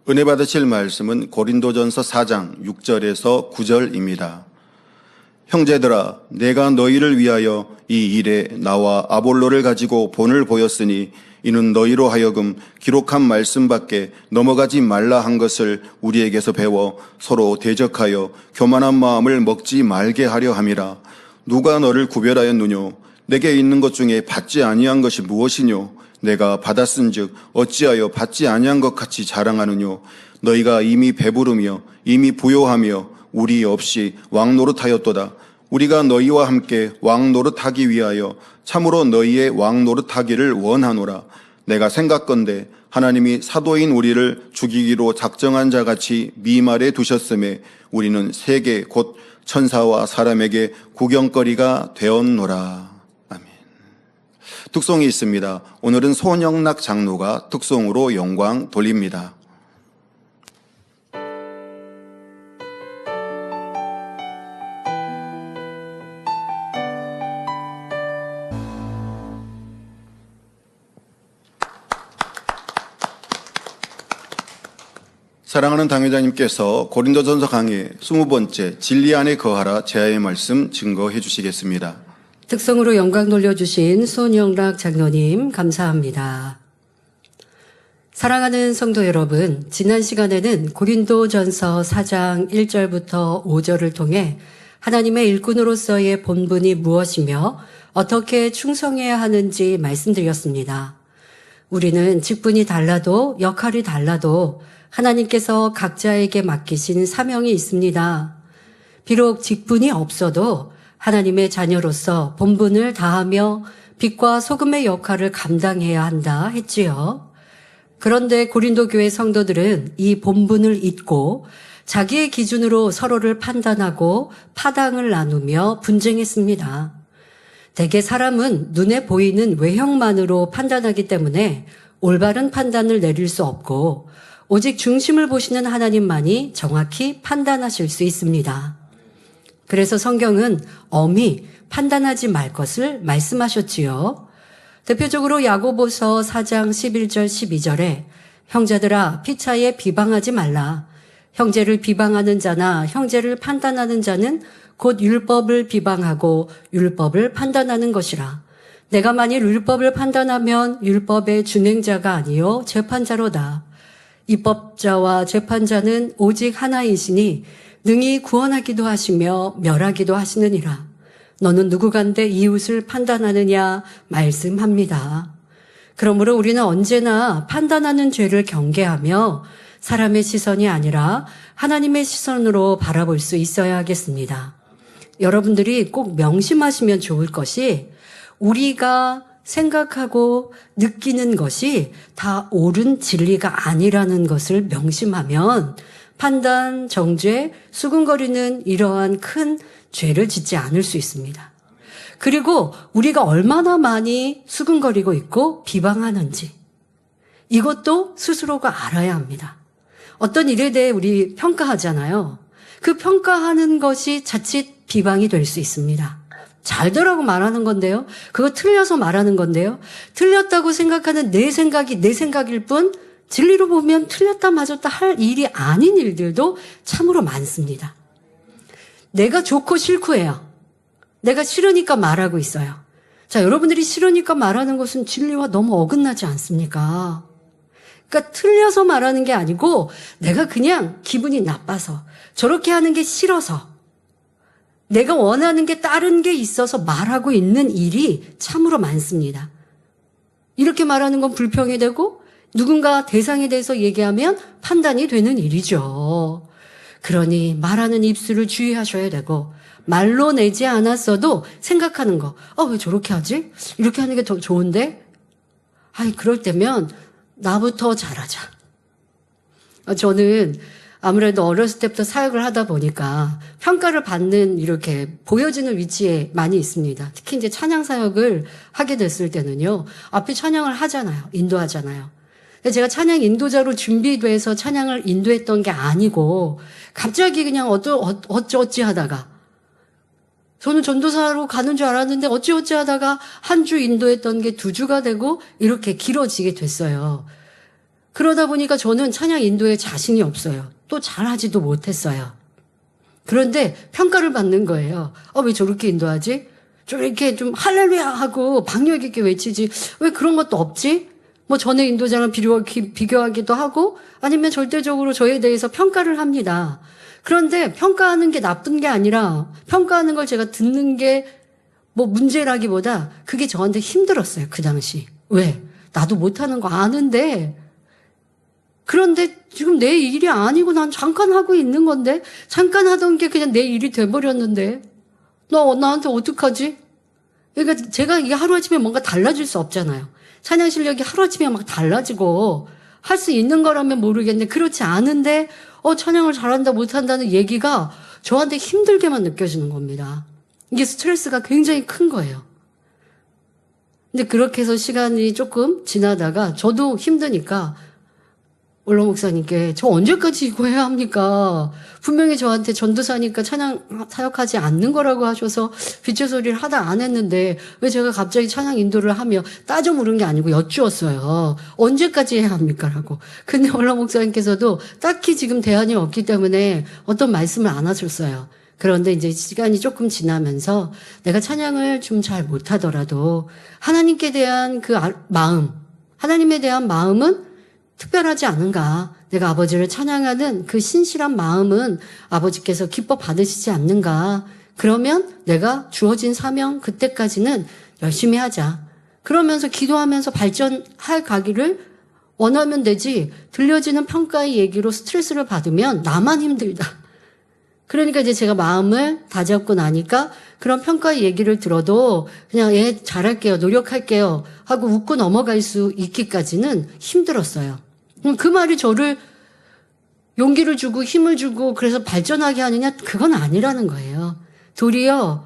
은혜 받으실 말씀은 고린도전서 4장 6절에서 9절입니다. 형제들아, 내가 너희를 위하여 이 일에 나와 아볼로를 가지고 본을 보였으니 이는 너희로 하여금 기록한 말씀밖에 넘어가지 말라 한 것을 우리에게서 배워 서로 대적하여 교만한 마음을 먹지 말게 하려 함이라. 누가 너를 구별하였느뇨? 내게 있는 것 중에 받지 아니한 것이 무엇이뇨? 내가 받았은즉 어찌하여 받지 아니한 것 같이 자랑하느뇨? 너희가 이미 배부르며 이미 부요하며 우리 없이 왕노릇하였도다. 우리가 너희와 함께 왕노릇하기 위하여 참으로 너희의 왕노릇하기를 원하노라. 내가 생각건대 하나님이 사도인 우리를 죽이기로 작정한 자같이 미말에 두셨음에 우리는 세계 곧 천사와 사람에게 구경거리가 되었노라. 아멘. 특송이 있습니다. 오늘은 손영락 장로가 특송으로 영광 돌립니다. 사랑하는 당회장님께서 고린도전서 강의 20번째 진리 안에 거하라 제하의 말씀 증거해 주시겠습니다. 특성으로 영광 돌려주신 손영락 장로님 감사합니다. 사랑하는 성도 여러분, 지난 시간에는 고린도전서 4장 1절부터 5절을 통해 하나님의 일꾼으로서의 본분이 무엇이며 어떻게 충성해야 하는지 말씀드렸습니다. 우리는 직분이 달라도 역할이 달라도 하나님께서 각자에게 맡기신 사명이 있습니다. 비록 직분이 없어도 하나님의 자녀로서 본분을 다하며 빛과 소금의 역할을 감당해야 한다 했지요. 그런데 고린도 교회 성도들은 이 본분을 잊고 자기의 기준으로 서로를 판단하고 파당을 나누며 분쟁했습니다. 대개 사람은 눈에 보이는 외형만으로 판단하기 때문에 올바른 판단을 내릴 수 없고 오직 중심을 보시는 하나님만이 정확히 판단하실 수 있습니다. 그래서 성경은 엄히 판단하지 말 것을 말씀하셨지요. 대표적으로 야고보서 4장 11절 12절에 형제들아 피차에 비방하지 말라. 형제를 비방하는 자나 형제를 판단하는 자는 곧 율법을 비방하고 율법을 판단하는 것이라. 내가 만일 율법을 판단하면 율법의 준행자가 아니요 재판자로다. 입법자와 재판자는 오직 하나이시니 능히 구원하기도 하시며 멸하기도 하시느니라. 너는 누구간데 이웃을 판단하느냐 말씀합니다. 그러므로 우리는 언제나 판단하는 죄를 경계하며 사람의 시선이 아니라 하나님의 시선으로 바라볼 수 있어야 하겠습니다. 여러분들이 꼭 명심하시면 좋을 것이 우리가 생각하고 느끼는 것이 다 옳은 진리가 아니라는 것을 명심하면 판단, 정죄, 수군거리는 이러한 큰 죄를 짓지 않을 수 있습니다. 그리고 우리가 얼마나 많이 수군거리고 있고 비방하는지 이것도 스스로가 알아야 합니다. 어떤 일에 대해 우리 평가하잖아요. 그 평가하는 것이 자칫 비방이 될 수 있습니다. 잘되라고 말하는 건데요. 그거 틀려서 말하는 건데요. 틀렸다고 생각하는 내 생각이 내 생각일 뿐 진리로 보면 틀렸다 맞았다 할 일이 아닌 일들도 참으로 많습니다. 내가 좋고 싫고예요. 내가 싫으니까 말하고 있어요. 자, 여러분들이 싫으니까 말하는 것은 진리와 너무 어긋나지 않습니까? 그러니까 틀려서 말하는 게 아니고 내가 그냥 기분이 나빠서 저렇게 하는 게 싫어서 내가 원하는 게 다른 게 있어서 말하고 있는 일이 참으로 많습니다. 이렇게 말하는 건 불평이 되고 누군가 대상에 대해서 얘기하면 판단이 되는 일이죠. 그러니 말하는 입술을 주의하셔야 되고 말로 내지 않았어도 생각하는 거. 왜 저렇게 하지? 이렇게 하는 게 더 좋은데? 그럴 때면 나부터 잘하자. 저는 아무래도 어렸을 때부터 사역을 하다 보니까 평가를 받는 이렇게 보여지는 위치에 많이 있습니다. 특히 이제 찬양 사역을 하게 됐을 때는요. 앞에 찬양을 하잖아요. 인도하잖아요. 제가 찬양 인도자로 준비돼서 찬양을 인도했던 게 아니고 갑자기 그냥 어찌 하다가 저는 전도사로 가는 줄 알았는데 어찌 하다가 한 주 인도했던 게 2주가 되고 이렇게 길어지게 됐어요. 그러다 보니까 저는 찬양 인도에 자신이 없어요. 또 잘하지도 못했어요. 그런데 평가를 받는 거예요. 왜 저렇게 인도하지? 저렇게 좀 할렐루야 하고 박력 있게 외치지. 왜 그런 것도 없지? 뭐 전에 인도자랑 비교하기도 하고 아니면 절대적으로 저에 대해서 평가를 합니다. 그런데 평가하는 게 나쁜 게 아니라 평가하는 걸 제가 듣는 게 뭐 문제라기보다 그게 저한테 힘들었어요. 그 당시. 왜? 나도 못하는 거 아는데 그런데 지금 내 일이 아니고 난 잠깐 하고 있는 건데 잠깐 하던 게 그냥 내 일이 돼버렸는데 나한테 어떡하지? 그러니까 제가 이게 하루아침에 뭔가 달라질 수 없잖아요. 찬양 실력이 하루아침에 막 달라지고 할 수 있는 거라면 모르겠는데 그렇지 않은데 찬양을 잘한다 못한다는 얘기가 저한테 힘들게만 느껴지는 겁니다. 이게 스트레스가 굉장히 큰 거예요. 근데 그렇게 해서 시간이 조금 지나다가 저도 힘드니까 원로 목사님께 저 언제까지 이거 해야 합니까? 분명히 저한테 전도사니까 찬양 사역하지 않는 거라고 하셔서 빛의 소리를 하다 안 했는데 왜 제가 갑자기 찬양 인도를 하며 따져 물은 게 아니고 여쭈었어요. 언제까지 해야 합니까? 라고. 근데 원로 목사님께서도 딱히 지금 대안이 없기 때문에 어떤 말씀을 안 하셨어요. 그런데 이제 시간이 조금 지나면서 내가 찬양을 좀 잘 못하더라도 하나님께 대한 그 마음, 하나님에 대한 마음은 특별하지 않은가? 내가 아버지를 찬양하는 그 신실한 마음은 아버지께서 기뻐 받으시지 않는가? 그러면 내가 주어진 사명 그때까지는 열심히 하자. 그러면서 기도하면서 발전할 가기를 원하면 되지 들려지는 평가의 얘기로 스트레스를 받으면 나만 힘들다. 그러니까 이제 제가 마음을 다잡고 나니까 그런 평가의 얘기를 들어도 그냥 잘할게요. 노력할게요. 하고 웃고 넘어갈 수 있기까지는 힘들었어요. 그 말이 저를 용기를 주고 힘을 주고 그래서 발전하게 하느냐? 그건 아니라는 거예요. 도리어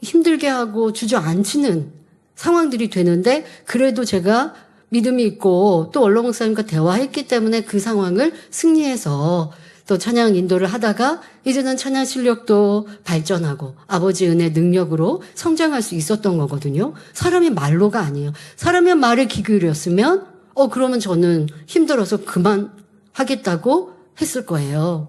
힘들게 하고 주저앉히는 상황들이 되는데 그래도 제가 믿음이 있고 또 원로 목사님과 대화했기 때문에 그 상황을 승리해서 또 찬양 인도를 하다가 이제는 찬양 실력도 발전하고 아버지 은혜 능력으로 성장할 수 있었던 거거든요. 사람의 말로가 아니에요. 사람의 말에 귀 기울였으면 그러면 저는 힘들어서 그만하겠다고 했을 거예요.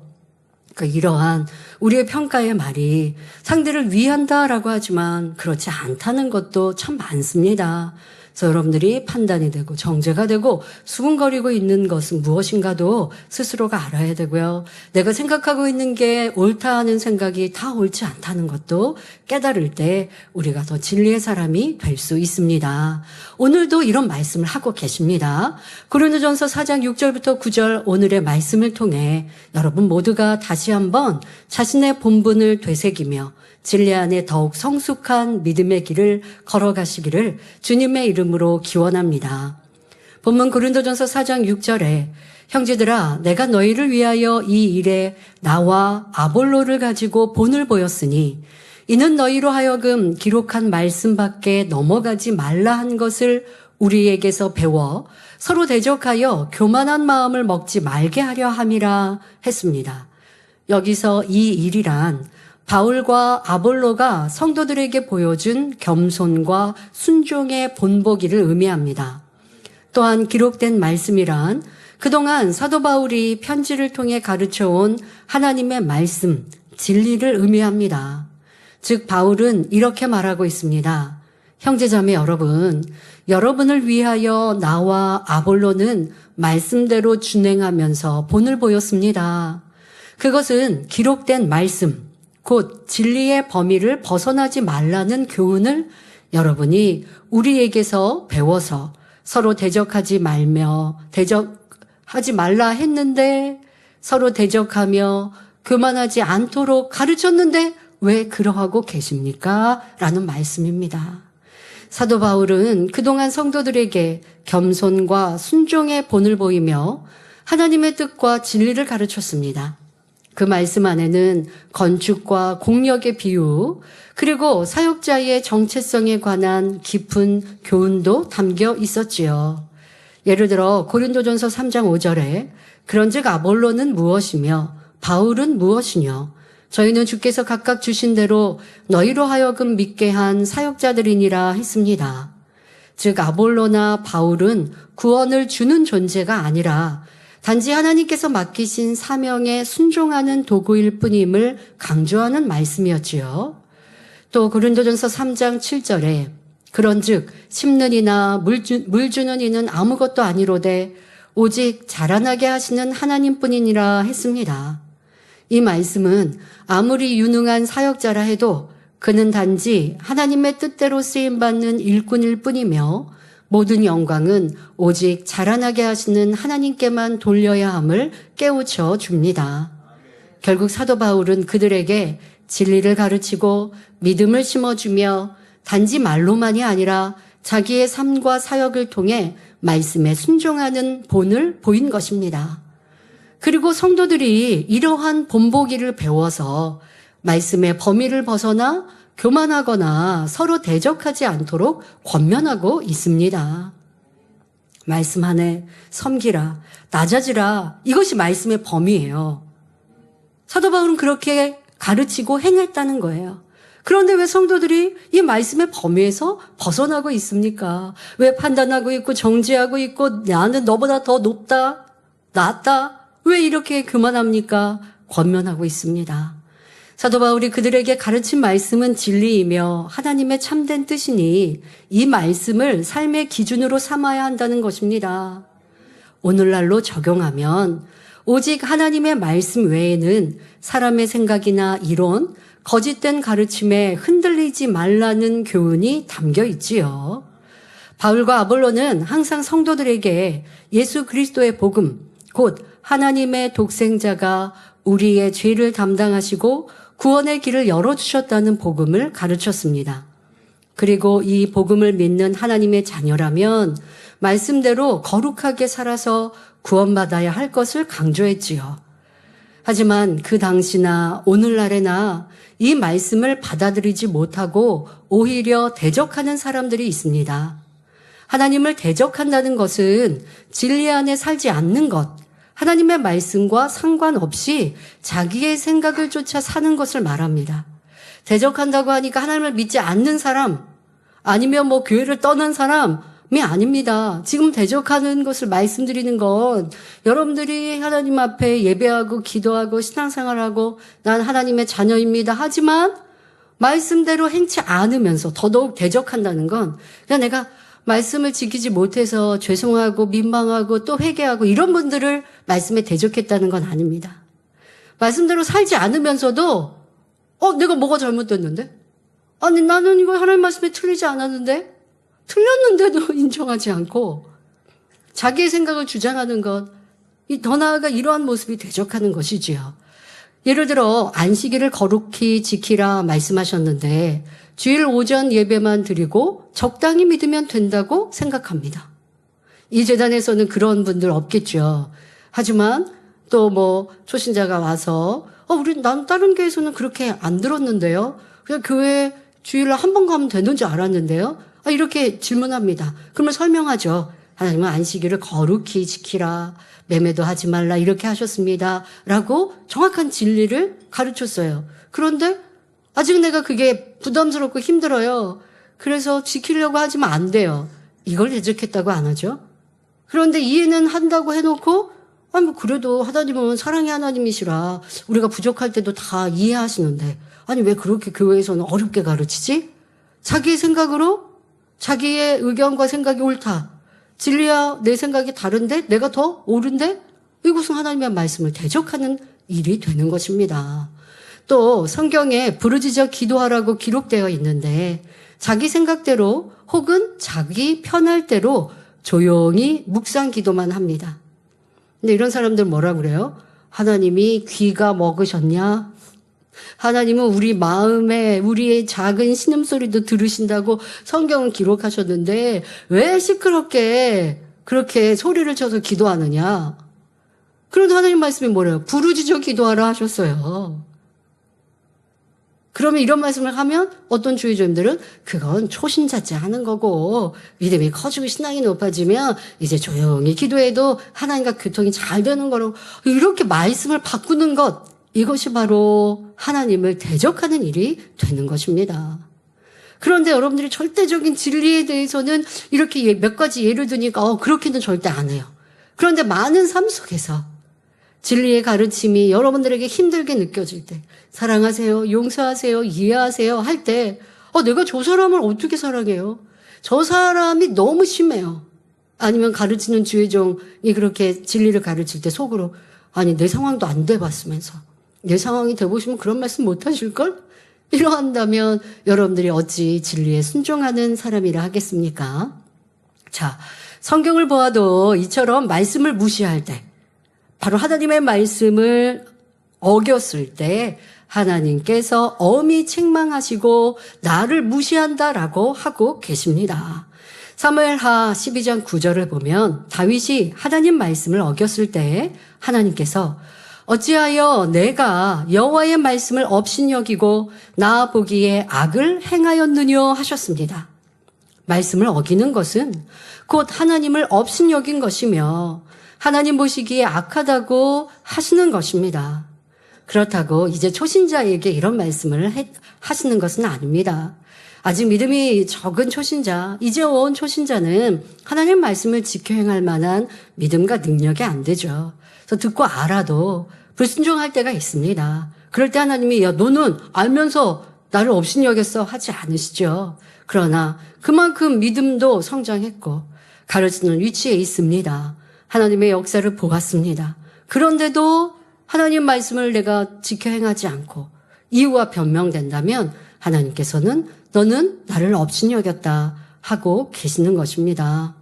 그러니까 이러한 우리의 평가의 말이 상대를 위한다라고 하지만 그렇지 않다는 것도 참 많습니다. 그래서 여러분들이 판단이 되고 정죄가 되고 수군거리고 있는 것은 무엇인가도 스스로가 알아야 되고요. 내가 생각하고 있는 게 옳다 하는 생각이 다 옳지 않다는 것도 깨달을 때 우리가 더 진리의 사람이 될 수 있습니다. 오늘도 이런 말씀을 하고 계십니다. 고린도전서 4장 6절부터 9절 오늘의 말씀을 통해 여러분 모두가 다시 한번 자신의 본분을 되새기며 진리 안에 더욱 성숙한 믿음의 길을 걸어가시기를 주님의 이름으로 기원합니다. 본문 고린도전서 4장 6절에 형제들아 내가 너희를 위하여 이 일에 나와 아볼로를 가지고 본을 보였으니 이는 너희로 하여금 기록한 말씀 밖에 넘어가지 말라 한 것을 우리에게서 배워 서로 대적하여 교만한 마음을 먹지 말게 하려 함이라 했습니다. 여기서 이 일이란 바울과 아볼로가 성도들에게 보여준 겸손과 순종의 본보기를 의미합니다. 또한 기록된 말씀이란 그동안 사도 바울이 편지를 통해 가르쳐온 하나님의 말씀, 진리를 의미합니다. 즉 바울은 이렇게 말하고 있습니다. 형제자매 여러분, 여러분을 위하여 나와 아볼로는 말씀대로 준행하면서 본을 보였습니다. 그것은 기록된 말씀, 곧 진리의 범위를 벗어나지 말라는 교훈을 여러분이 우리에게서 배워서 서로 대적하지 말라 했는데 서로 대적하며 교만하지 않도록 가르쳤는데 왜 그러하고 계십니까? 라는 말씀입니다. 사도 바울은 그동안 성도들에게 겸손과 순종의 본을 보이며 하나님의 뜻과 진리를 가르쳤습니다. 그 말씀 안에는 건축과 공력의 비유, 그리고 사역자의 정체성에 관한 깊은 교훈도 담겨 있었지요. 예를 들어 고린도전서 3장 5절에 그런즉 아볼로는 무엇이며 바울은 무엇이뇨? 저희는 주께서 각각 주신 대로 너희로 하여금 믿게 한 사역자들이니라 했습니다. 즉 아볼로나 바울은 구원을 주는 존재가 아니라 단지 하나님께서 맡기신 사명에 순종하는 도구일 뿐임을 강조하는 말씀이었지요. 또 고린도전서 3장 7절에 그런즉 심는 이나 물 주는 이는 아무것도 아니로되 오직 자라나게 하시는 하나님뿐이니라 했습니다. 이 말씀은 아무리 유능한 사역자라 해도 그는 단지 하나님의 뜻대로 쓰임받는 일꾼일 뿐이며 모든 영광은 오직 자라나게 하시는 하나님께만 돌려야 함을 깨우쳐 줍니다. 결국 사도 바울은 그들에게 진리를 가르치고 믿음을 심어주며 단지 말로만이 아니라 자기의 삶과 사역을 통해 말씀에 순종하는 본을 보인 것입니다. 그리고 성도들이 이러한 본보기를 배워서 말씀의 범위를 벗어나 교만하거나 서로 대적하지 않도록 권면하고 있습니다. 말씀 안에 섬기라, 낮아지라, 이것이 말씀의 범위예요. 사도 바울은 그렇게 가르치고 행했다는 거예요. 그런데 왜 성도들이 이 말씀의 범위에서 벗어나고 있습니까? 왜 판단하고 있고 정죄하고 있고 나는 너보다 더 높다, 낫다, 왜 이렇게 교만합니까? 권면하고 있습니다. 사도 바울이 그들에게 가르친 말씀은 진리이며 하나님의 참된 뜻이니 이 말씀을 삶의 기준으로 삼아야 한다는 것입니다. 오늘날로 적용하면 오직 하나님의 말씀 외에는 사람의 생각이나 이론, 거짓된 가르침에 흔들리지 말라는 교훈이 담겨 있지요. 바울과 아볼로는 항상 성도들에게 예수 그리스도의 복음, 곧 하나님의 독생자가 우리의 죄를 담당하시고 구원의 길을 열어주셨다는 복음을 가르쳤습니다. 그리고 이 복음을 믿는 하나님의 자녀라면 말씀대로 거룩하게 살아서 구원받아야 할 것을 강조했지요. 하지만 그 당시나 오늘날에나 이 말씀을 받아들이지 못하고 오히려 대적하는 사람들이 있습니다. 하나님을 대적한다는 것은 진리 안에 살지 않는 것, 하나님의 말씀과 상관없이 자기의 생각을 쫓아 사는 것을 말합니다. 대적한다고 하니까 하나님을 믿지 않는 사람, 아니면 교회를 떠난 사람이 아닙니다. 지금 대적하는 것을 말씀드리는 건 여러분들이 하나님 앞에 예배하고 기도하고 신앙생활하고 난 하나님의 자녀입니다. 하지만 말씀대로 행치 않으면서 더더욱 대적한다는 건 그냥 내가 말씀을 지키지 못해서 죄송하고 민망하고 또 회개하고 이런 분들을 말씀에 대적했다는 건 아닙니다. 말씀대로 살지 않으면서도 내가 뭐가 잘못됐는데? 아니 나는 이거 하나님 말씀에 틀리지 않았는데? 틀렸는데도 인정하지 않고 자기의 생각을 주장하는 것, 더 나아가 이러한 모습이 대적하는 것이지요. 예를 들어 안식일을 거룩히 지키라 말씀하셨는데 주일 오전 예배만 드리고 적당히 믿으면 된다고 생각합니다. 이 재단에서는 그런 분들 없겠죠. 하지만 또 초신자가 와서 난 다른 교회에서는 그렇게 안 들었는데요. 그냥 교회 주일날 한 번 가면 되는 줄 알았는데요. 이렇게 질문합니다. 그러면 설명하죠. 하나님은 안식일을 거룩히 지키라, 매매도 하지 말라 이렇게 하셨습니다. 라고 정확한 진리를 가르쳤어요. 그런데 아직 내가 그게 부담스럽고 힘들어요. 그래서 지키려고 하지만 안 돼요. 이걸 대적했다고 안 하죠. 그런데 이해는 한다고 해놓고 그래도 하나님은 사랑의 하나님이시라 우리가 부족할 때도 다 이해하시는데 아니 왜 그렇게 교회에서는 어렵게 가르치지? 자기의 생각으로 자기의 의견과 생각이 옳다. 진리와 내 생각이 다른데 내가 더 옳은데 이것은 하나님의 말씀을 대적하는 일이 되는 것입니다. 또 성경에 부르짖어 기도하라고 기록되어 있는데 자기 생각대로 혹은 자기 편할 대로 조용히 묵상 기도만 합니다. 근데 이런 사람들 뭐라 그래요? 하나님이 귀가 먹으셨냐? 하나님은 우리 마음에 우리의 작은 신음소리도 들으신다고 성경은 기록하셨는데 왜 시끄럽게 그렇게 소리를 쳐서 기도하느냐? 그런데 하나님 말씀이 뭐래요? 부르짖어 기도하라 하셨어요. 그러면 이런 말씀을 하면 어떤 주의자님들은 그건 초신자째 하는 거고 믿음이 커지고 신앙이 높아지면 이제 조용히 기도해도 하나님과 교통이 잘 되는 거라고 이렇게 말씀을 바꾸는 것 이것이 바로 하나님을 대적하는 일이 되는 것입니다. 그런데 여러분들이 절대적인 진리에 대해서는 이렇게 몇 가지 예를 드니까 그렇게는 절대 안 해요. 그런데 많은 삶 속에서 진리의 가르침이 여러분들에게 힘들게 느껴질 때, 사랑하세요, 용서하세요, 이해하세요 할 때 내가 저 사람을 어떻게 사랑해요? 저 사람이 너무 심해요. 아니면 가르치는 주의종이 그렇게 진리를 가르칠 때 속으로 아니 내 상황도 안 돼봤으면서 내 상황이 돼보시면 그런 말씀 못 하실걸? 이러한다면 여러분들이 어찌 진리에 순종하는 사람이라 하겠습니까? 자, 성경을 보아도 이처럼 말씀을 무시할 때, 바로 하나님의 말씀을 어겼을 때 하나님께서 엄히 책망하시고 나를 무시한다라고 하고 계십니다. 사무엘하 12장 9절을 보면 다윗이 하나님 말씀을 어겼을 때 하나님께서 어찌하여 내가 여호와의 말씀을 업신여기고 나 보기에 악을 행하였느뇨 하셨습니다. 말씀을 어기는 것은 곧 하나님을 업신여긴 것이며 하나님 보시기에 악하다고 하시는 것입니다. 그렇다고 이제 초신자에게 이런 말씀을 하시는 것은 아닙니다. 아직 믿음이 적은 초신자, 이제 온 초신자는 하나님 말씀을 지켜 행할 만한 믿음과 능력이 안 되죠. 그래서 듣고 알아도 불순종할 때가 있습니다. 그럴 때 하나님이 야 너는 알면서 나를 업신여겼어 하지 않으시죠. 그러나 그만큼 믿음도 성장했고 가르치는 위치에 있습니다. 하나님의 역사를 보았습니다. 그런데도 하나님 말씀을 내가 지켜 행하지 않고 이유와 변명된다면 하나님께서는 너는 나를 업신여겼다 하고 계시는 것입니다.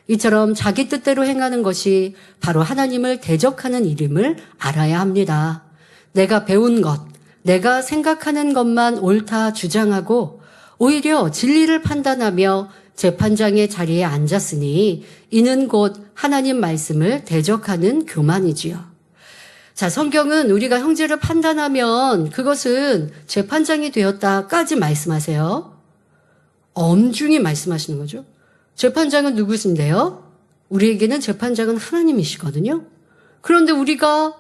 이처럼 자기 뜻대로 행하는 것이 바로 하나님을 대적하는 일임을 알아야 합니다. 내가 배운 것, 내가 생각하는 것만 옳다 주장하고 오히려 진리를 판단하며 재판장의 자리에 앉았으니 이는 곧 하나님 말씀을 대적하는 교만이지요. 자, 성경은 우리가 형제를 판단하면 그것은 재판장이 되었다까지 말씀하세요. 엄중히 말씀하시는 거죠. 재판장은 누구신데요? 우리에게는 재판장은 하나님이시거든요. 그런데 우리가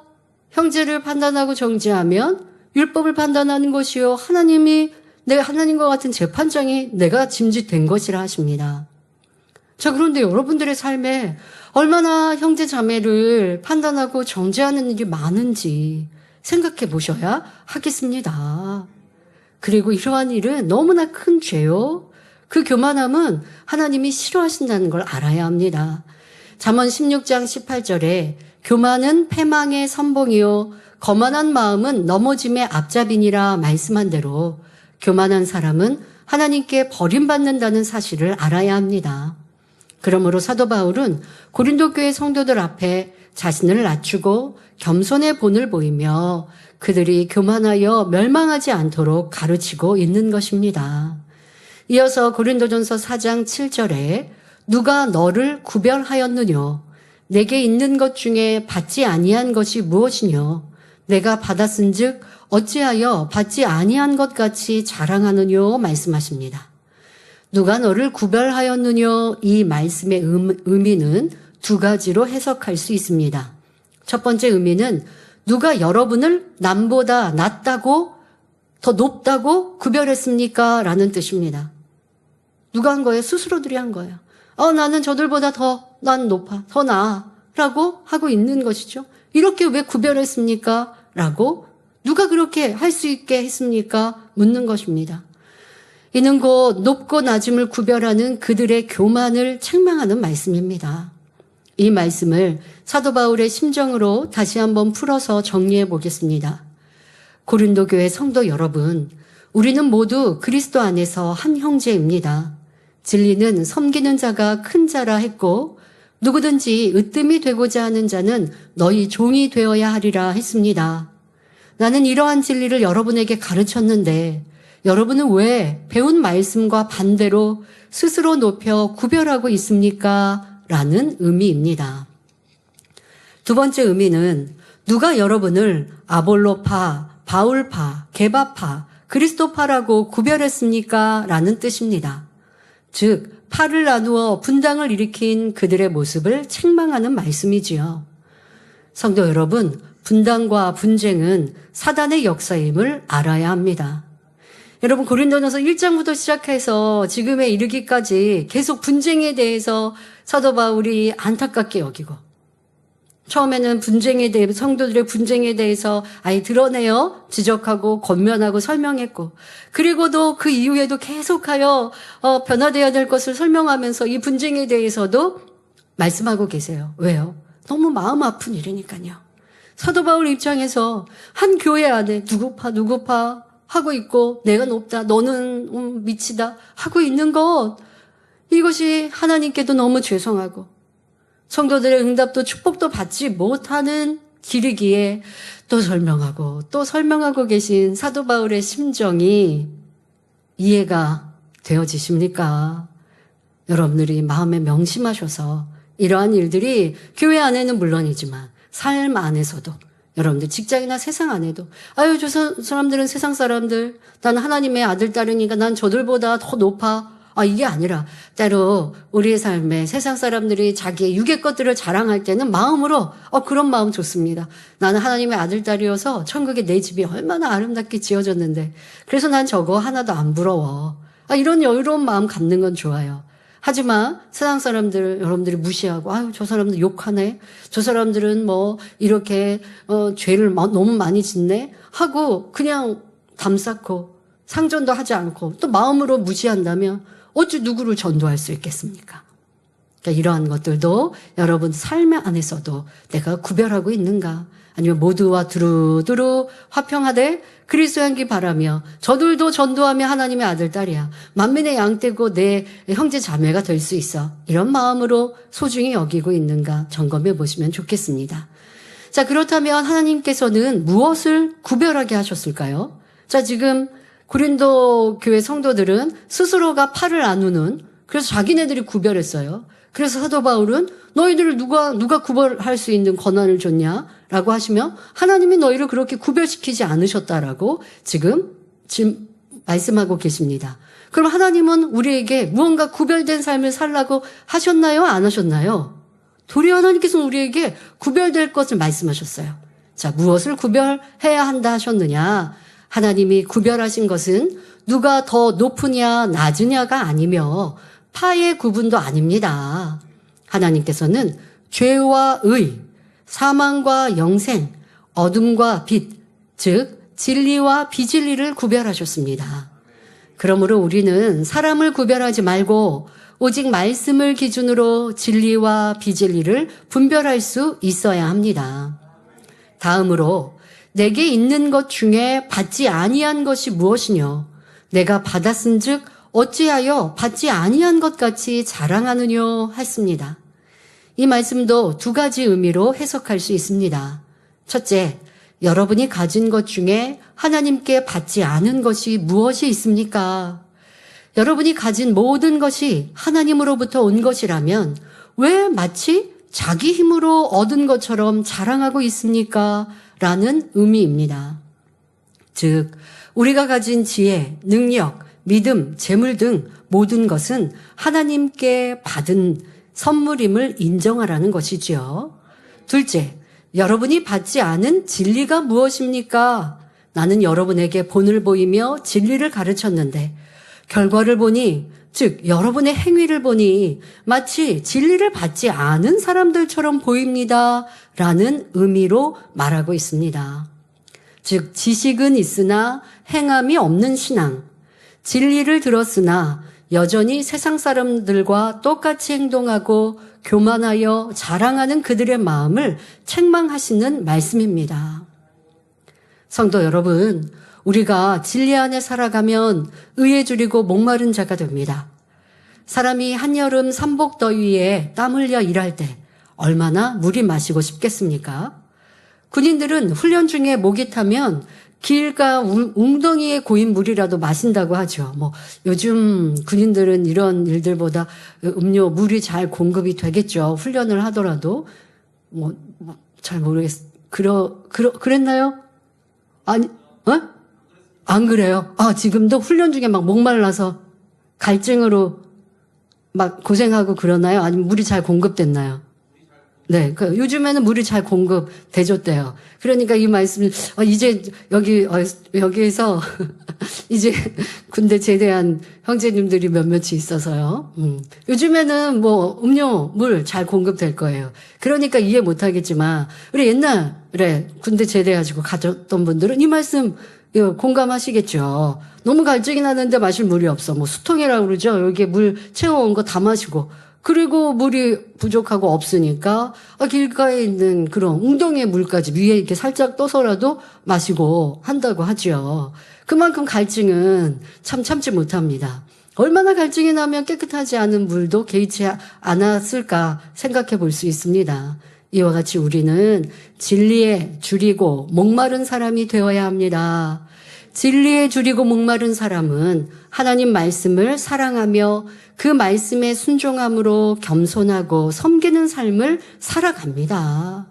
형제를 판단하고 정죄하면 율법을 판단하는 것이요. 하나님이 내가 하나님과 같은 재판장이 내가 짐짓된 것이라 하십니다. 자, 그런데 여러분들의 삶에 얼마나 형제 자매를 판단하고 정죄하는 일이 많은지 생각해 보셔야 하겠습니다. 그리고 이러한 일은 너무나 큰 죄요. 그 교만함은 하나님이 싫어하신다는 걸 알아야 합니다. 잠언 16장 18절에 교만은 패망의 선봉이요 거만한 마음은 넘어짐의 앞잡이니라 말씀한 대로 교만한 사람은 하나님께 버림받는다는 사실을 알아야 합니다. 그러므로 사도 바울은 고린도 교회 성도들 앞에 자신을 낮추고 겸손의 본을 보이며 그들이 교만하여 멸망하지 않도록 가르치고 있는 것입니다. 이어서 고린도전서 4장 7절에 누가 너를 구별하였느뇨? 내게 있는 것 중에 받지 아니한 것이 무엇이뇨? 내가 받았은즉 어찌하여 받지 아니한 것 같이 자랑하느뇨? 말씀하십니다. 누가 너를 구별하였느뇨? 이 말씀의 의미는 두 가지로 해석할 수 있습니다. 첫 번째 의미는 누가 여러분을 남보다 낫다고 더 높다고 구별했습니까? 라는 뜻입니다. 누가 한 거예요? 스스로들이 한 거예요. 나는 저들보다 난 높아, 더 나아 라고 하고 있는 것이죠. 이렇게 왜 구별했습니까? 라고 누가 그렇게 할 수 있게 했습니까? 묻는 것입니다. 이는 곧 높고 낮음을 구별하는 그들의 교만을 책망하는 말씀입니다. 이 말씀을 사도 바울의 심정으로 다시 한번 풀어서 정리해 보겠습니다. 고린도 교회 성도 여러분, 우리는 모두 그리스도 안에서 한 형제입니다. 진리는 섬기는 자가 큰 자라 했고 누구든지 으뜸이 되고자 하는 자는 너희 종이 되어야 하리라 했습니다. 나는 이러한 진리를 여러분에게 가르쳤는데 여러분은 왜 배운 말씀과 반대로 스스로 높여 구별하고 있습니까? 라는 의미입니다. 두 번째 의미는 누가 여러분을 아볼로파, 바울파, 게바파, 그리스도파라고 구별했습니까? 라는 뜻입니다. 즉 파를 나누어 분당을 일으킨 그들의 모습을 책망하는 말씀이지요. 성도 여러분, 분당과 분쟁은 사단의 역사임을 알아야 합니다. 여러분 고린도전서 1장부터 시작해서 지금에 이르기까지 계속 분쟁에 대해서 사도 바울이 안타깝게 여기고 처음에는 분쟁에 대해 성도들의 분쟁에 대해서 아예 드러내어 지적하고 권면하고 설명했고 그리고도 그 이후에도 계속하여 변화되어야 될 것을 설명하면서 이 분쟁에 대해서도 말씀하고 계세요. 왜요? 너무 마음 아픈 일이니까요. 사도 바울 입장에서 한 교회 안에 누구 파 하고 있고 내가 높다 너는 미치다 하고 있는 것 이것이 하나님께도 너무 죄송하고 성도들의 응답도 축복도 받지 못하는 길이기에 또 설명하고 계신 사도 바울의 심정이 이해가 되어지십니까? 여러분들이 마음에 명심하셔서 이러한 일들이 교회 안에는 물론이지만 삶 안에서도 여러분들 직장이나 세상 안에도 아유 저 사람들은 세상 사람들 나는 하나님의 아들 딸이니까 난 저들보다 더 높아 이게 아니라 때로 우리의 삶에 세상 사람들이 자기의 육의 것들을 자랑할 때는 마음으로 그런 마음 좋습니다. 나는 하나님의 아들 딸이어서 천국에 내 집이 얼마나 아름답게 지어졌는데 그래서 난 저거 하나도 안 부러워. 이런 여유로운 마음 갖는 건 좋아요. 하지만 세상 사람들 여러분들이 무시하고 아유 저 사람들 욕하네. 저 사람들은 뭐 이렇게 죄를 너무 많이 짓네 하고 그냥 담쌓고 상전도 하지 않고 또 마음으로 무시한다면 어찌 누구를 전도할 수 있겠습니까? 그러니까 이러한 것들도 여러분 삶 안에서도 내가 구별하고 있는가? 아니면 모두와 두루두루 화평하되 그리스도 향기 바라며 저들도 전도하며 하나님의 아들 딸이야. 만민의 양떼고 내 형제 자매가 될 수 있어. 이런 마음으로 소중히 여기고 있는가 점검해 보시면 좋겠습니다. 자, 그렇다면 하나님께서는 무엇을 구별하게 하셨을까요? 자, 지금 고린도 교회 성도들은 스스로가 팔을 나누는 그래서 자기네들이 구별했어요. 그래서 사도 바울은 너희들을 누가 구별할 수 있는 권한을 줬냐라고 하시며 하나님이 너희를 그렇게 구별시키지 않으셨다라고 지금 말씀하고 계십니다. 그럼 하나님은 우리에게 무언가 구별된 삶을 살라고 하셨나요? 안 하셨나요? 도리어 하나님께서는 우리에게 구별될 것을 말씀하셨어요. 자, 무엇을 구별해야 한다 하셨느냐? 하나님이 구별하신 것은 누가 더 높으냐 낮으냐가 아니며 파의 구분도 아닙니다. 하나님께서는 죄와 의, 사망과 영생, 어둠과 빛, 즉 진리와 비진리를 구별하셨습니다. 그러므로 우리는 사람을 구별하지 말고 오직 말씀을 기준으로 진리와 비진리를 분별할 수 있어야 합니다. 다음으로 내게 있는 것 중에 받지 아니한 것이 무엇이뇨? 내가 받았은즉 어찌하여 받지 아니한 것 같이 자랑하느뇨 했습니다. 이 말씀도 두 가지 의미로 해석할 수 있습니다. 첫째, 여러분이 가진 것 중에 하나님께 받지 않은 것이 무엇이 있습니까? 여러분이 가진 모든 것이 하나님으로부터 온 것이라면 왜 마치 자기 힘으로 얻은 것처럼 자랑하고 있습니까? 라는 의미입니다. 즉, 우리가 가진 지혜, 능력, 믿음, 재물 등 모든 것은 하나님께 받은 선물임을 인정하라는 것이지요. 둘째, 여러분이 받지 않은 진리가 무엇입니까? 나는 여러분에게 본을 보이며 진리를 가르쳤는데 결과를 보니 즉 여러분의 행위를 보니 마치 진리를 받지 않은 사람들처럼 보입니다. 라는 의미로 말하고 있습니다. 즉 지식은 있으나 행함이 없는 신앙, 진리를 들었으나 여전히 세상 사람들과 똑같이 행동하고 교만하여 자랑하는 그들의 마음을 책망하시는 말씀입니다. 성도 여러분, 우리가 진리 안에 살아가면 의에 줄이고 목마른 자가 됩니다. 사람이 한여름 삼복더위에 땀 흘려 일할 때 얼마나 물이 마시고 싶겠습니까? 군인들은 훈련 중에 목이 타면 길가 웅덩이에 고인 물이라도 마신다고 하죠. 요즘 군인들은 이런 일들보다 음료, 물이 잘 공급이 되겠죠. 훈련을 하더라도. 잘 그랬나요? 아니, 안 그래요? 지금도 훈련 중에 막 목말라서 갈증으로 막 고생하고 그러나요? 아니면 물이 잘 공급됐나요? 네, 요즘에는 물이 잘 공급되줬대요. 그러니까 이 말씀, 이제 여기에서 이제 군대 제대한 형제님들이 몇몇이 있어서요. 요즘에는 뭐 음료, 물 잘 공급될 거예요. 그러니까 이해 못 하겠지만, 우리 옛날에 군대 제대하시고 가졌던 분들은 이 말씀 공감하시겠죠. 너무 갈증이 나는데 마실 물이 없어. 뭐 수통이라고 그러죠. 여기에 물 채워온 거 다 마시고. 그리고 물이 부족하고 없으니까 길가에 있는 그런 웅덩이의 물까지 위에 이렇게 살짝 떠서라도 마시고 한다고 하죠. 그만큼 갈증은 참 참지 못합니다. 얼마나 갈증이 나면 깨끗하지 않은 물도 개의치 않았을까 생각해 볼 수 있습니다. 이와 같이 우리는 진리에 줄이고 목마른 사람이 되어야 합니다. 진리에 줄이고 목마른 사람은 하나님 말씀을 사랑하며 그 말씀에 순종함으로 겸손하고 섬기는 삶을 살아갑니다.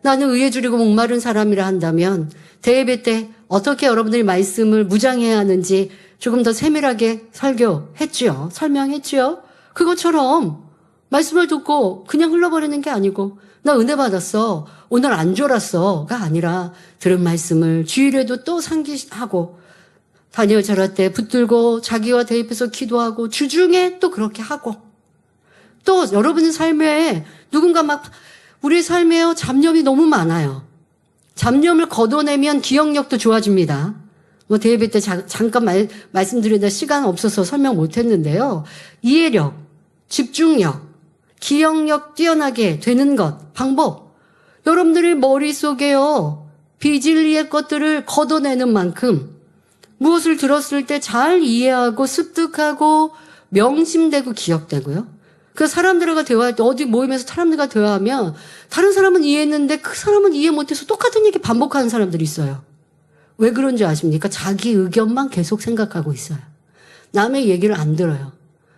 나는 의에 줄이고 목마른 사람이라 한다면 대예배 때 어떻게 여러분들이 말씀을 무장해야 하는지 조금 더 세밀하게 설교했지요. 설명했지요. 그것처럼 말씀을 듣고 그냥 흘러버리는 게 아니고 나 은혜 받았어. 오늘 안 졸았어가 아니라 들은 말씀을 주일에도 또 상기하고 다니엘 절할 때 붙들고 자기와 대입해서 기도하고 주중에 또 그렇게 하고 또 여러분의 삶에 누군가 막 우리 삶에 잡념이 너무 많아요. 잡념을 걷어내면 기억력도 좋아집니다. 뭐 대예배 때 잠깐 말씀드리다 시간 없어서 설명 못했는데요. 이해력, 집중력, 기억력 뛰어나게 되는 것, 방법. 여러분들이 머릿속에요. 비진리의 것들을 걷어내는 만큼 무엇을 들었을 때 잘 이해하고 습득하고 명심되고 기억되고요. 그 사람들과 대화할 때 어디 모임에서 사람들과 대화하면 다른 사람은 이해했는데 그 사람은 이해 못해서 똑같은 얘기 반복하는 사람들이 있어요. 왜 그런지 아십니까? 자기 의견만 계속 생각하고 있어요. 남의 얘기를 안 들어요.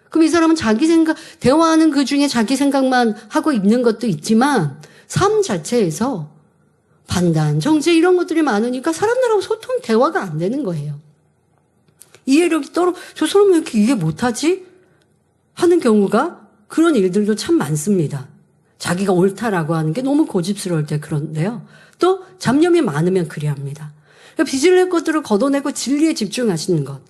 그럼 이 사람은 자기 생각, 대화하는 그 중에 자기 생각만 하고 있는 것도 있지만 삶 자체에서 판단, 정죄 이런 것들이 많으니까 사람들하고 소통, 대화가 안 되는 거예요. 이해력이 저 사람은 왜 이렇게 이해 못하지? 하는 경우가 그런 일들도 참 많습니다. 자기가 옳다라고 하는 게 너무 고집스러울 때 그런데요. 또 잡념이 많으면 그리합니다. 비질의 것들을 걷어내고 진리에 집중하시는 것.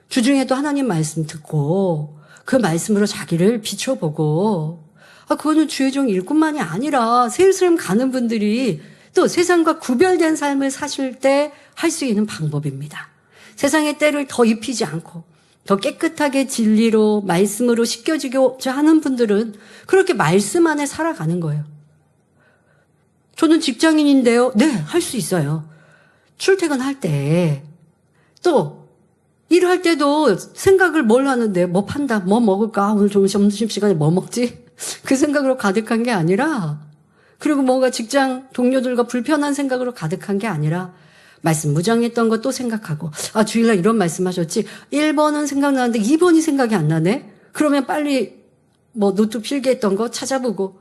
주중에도 하나님 말씀 듣고 그 말씀으로 자기를 비춰보고 그거는 주의 종 일꾼만이 아니라 세일스렘 가는 분들이 또 세상과 구별된 삶을 사실 때 할 수 있는 방법입니다. 세상의 때를 더 입히지 않고 더 깨끗하게 진리로 말씀으로 씻겨지고자 하는 분들은 그렇게 말씀 안에 살아가는 거예요. 저는 직장인인데요. 네, 할 수 있어요. 출퇴근할 때 또 일할 때도 생각을 뭘 하는데 뭐 판다, 뭐 먹을까, 오늘 점심시간에 뭐 먹지? 그 생각으로 가득한 게 아니라 그리고 뭔가 직장 동료들과 불편한 생각으로 가득한 게 아니라 말씀 무장했던 것도 생각하고 주일날 이런 말씀하셨지 1번은 생각나는데 2번이 생각이 안 나네? 그러면 빨리 뭐 노트 필기했던 거 찾아보고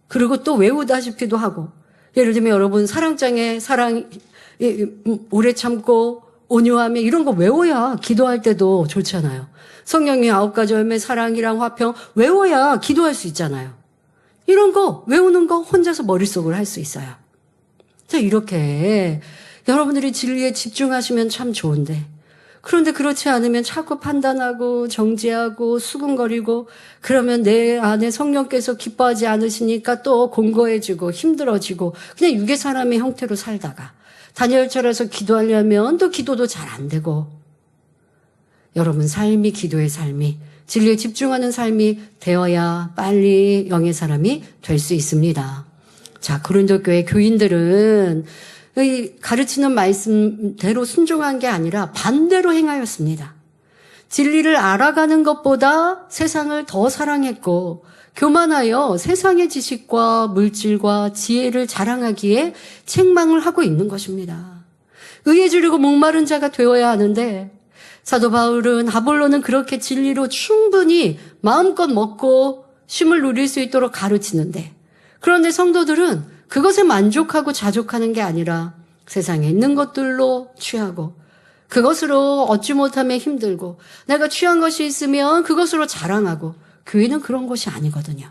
그리고 또 외우다시피도 하고 예를 들면 여러분 사랑장에 사랑 오래 참고 온유함에 이런 거 외워야 기도할 때도 좋잖아요. 성령의 9가지 열매 사랑이랑 화평 외워야 기도할 수 있잖아요. 이런 거 외우는 거 혼자서 머릿속으로 할 수 있어요. 자, 이렇게 여러분들이 진리에 집중하시면 참 좋은데 그런데 그렇지 않으면 자꾸 판단하고 정죄하고 수군거리고 그러면 내 안에 성령께서 기뻐하지 않으시니까 또 공고해지고 힘들어지고 그냥 육의 사람의 형태로 살다가 다니엘처럼서 기도하려면 또 기도도 잘 안 되고 여러분 삶이 기도의 삶이 진리에 집중하는 삶이 되어야 빨리 영의 사람이 될 수 있습니다. 자, 고린도 교회 교인들은 가르치는 말씀대로 순종한 게 아니라 반대로 행하였습니다. 진리를 알아가는 것보다 세상을 더 사랑했고 교만하여 세상의 지식과 물질과 지혜를 자랑하기에 책망을 하고 있는 것입니다. 의에 줄이고 목마른 자가 되어야 하는데 사도 바울은 아볼로는 그렇게 진리로 충분히 마음껏 먹고 쉼을 누릴 수 있도록 가르치는데 그런데 성도들은 그것에 만족하고 자족하는 게 아니라 세상에 있는 것들로 취하고 그것으로 얻지 못하면 힘들고 내가 취한 것이 있으면 그것으로 자랑하고 교회는 그런 것이 아니거든요.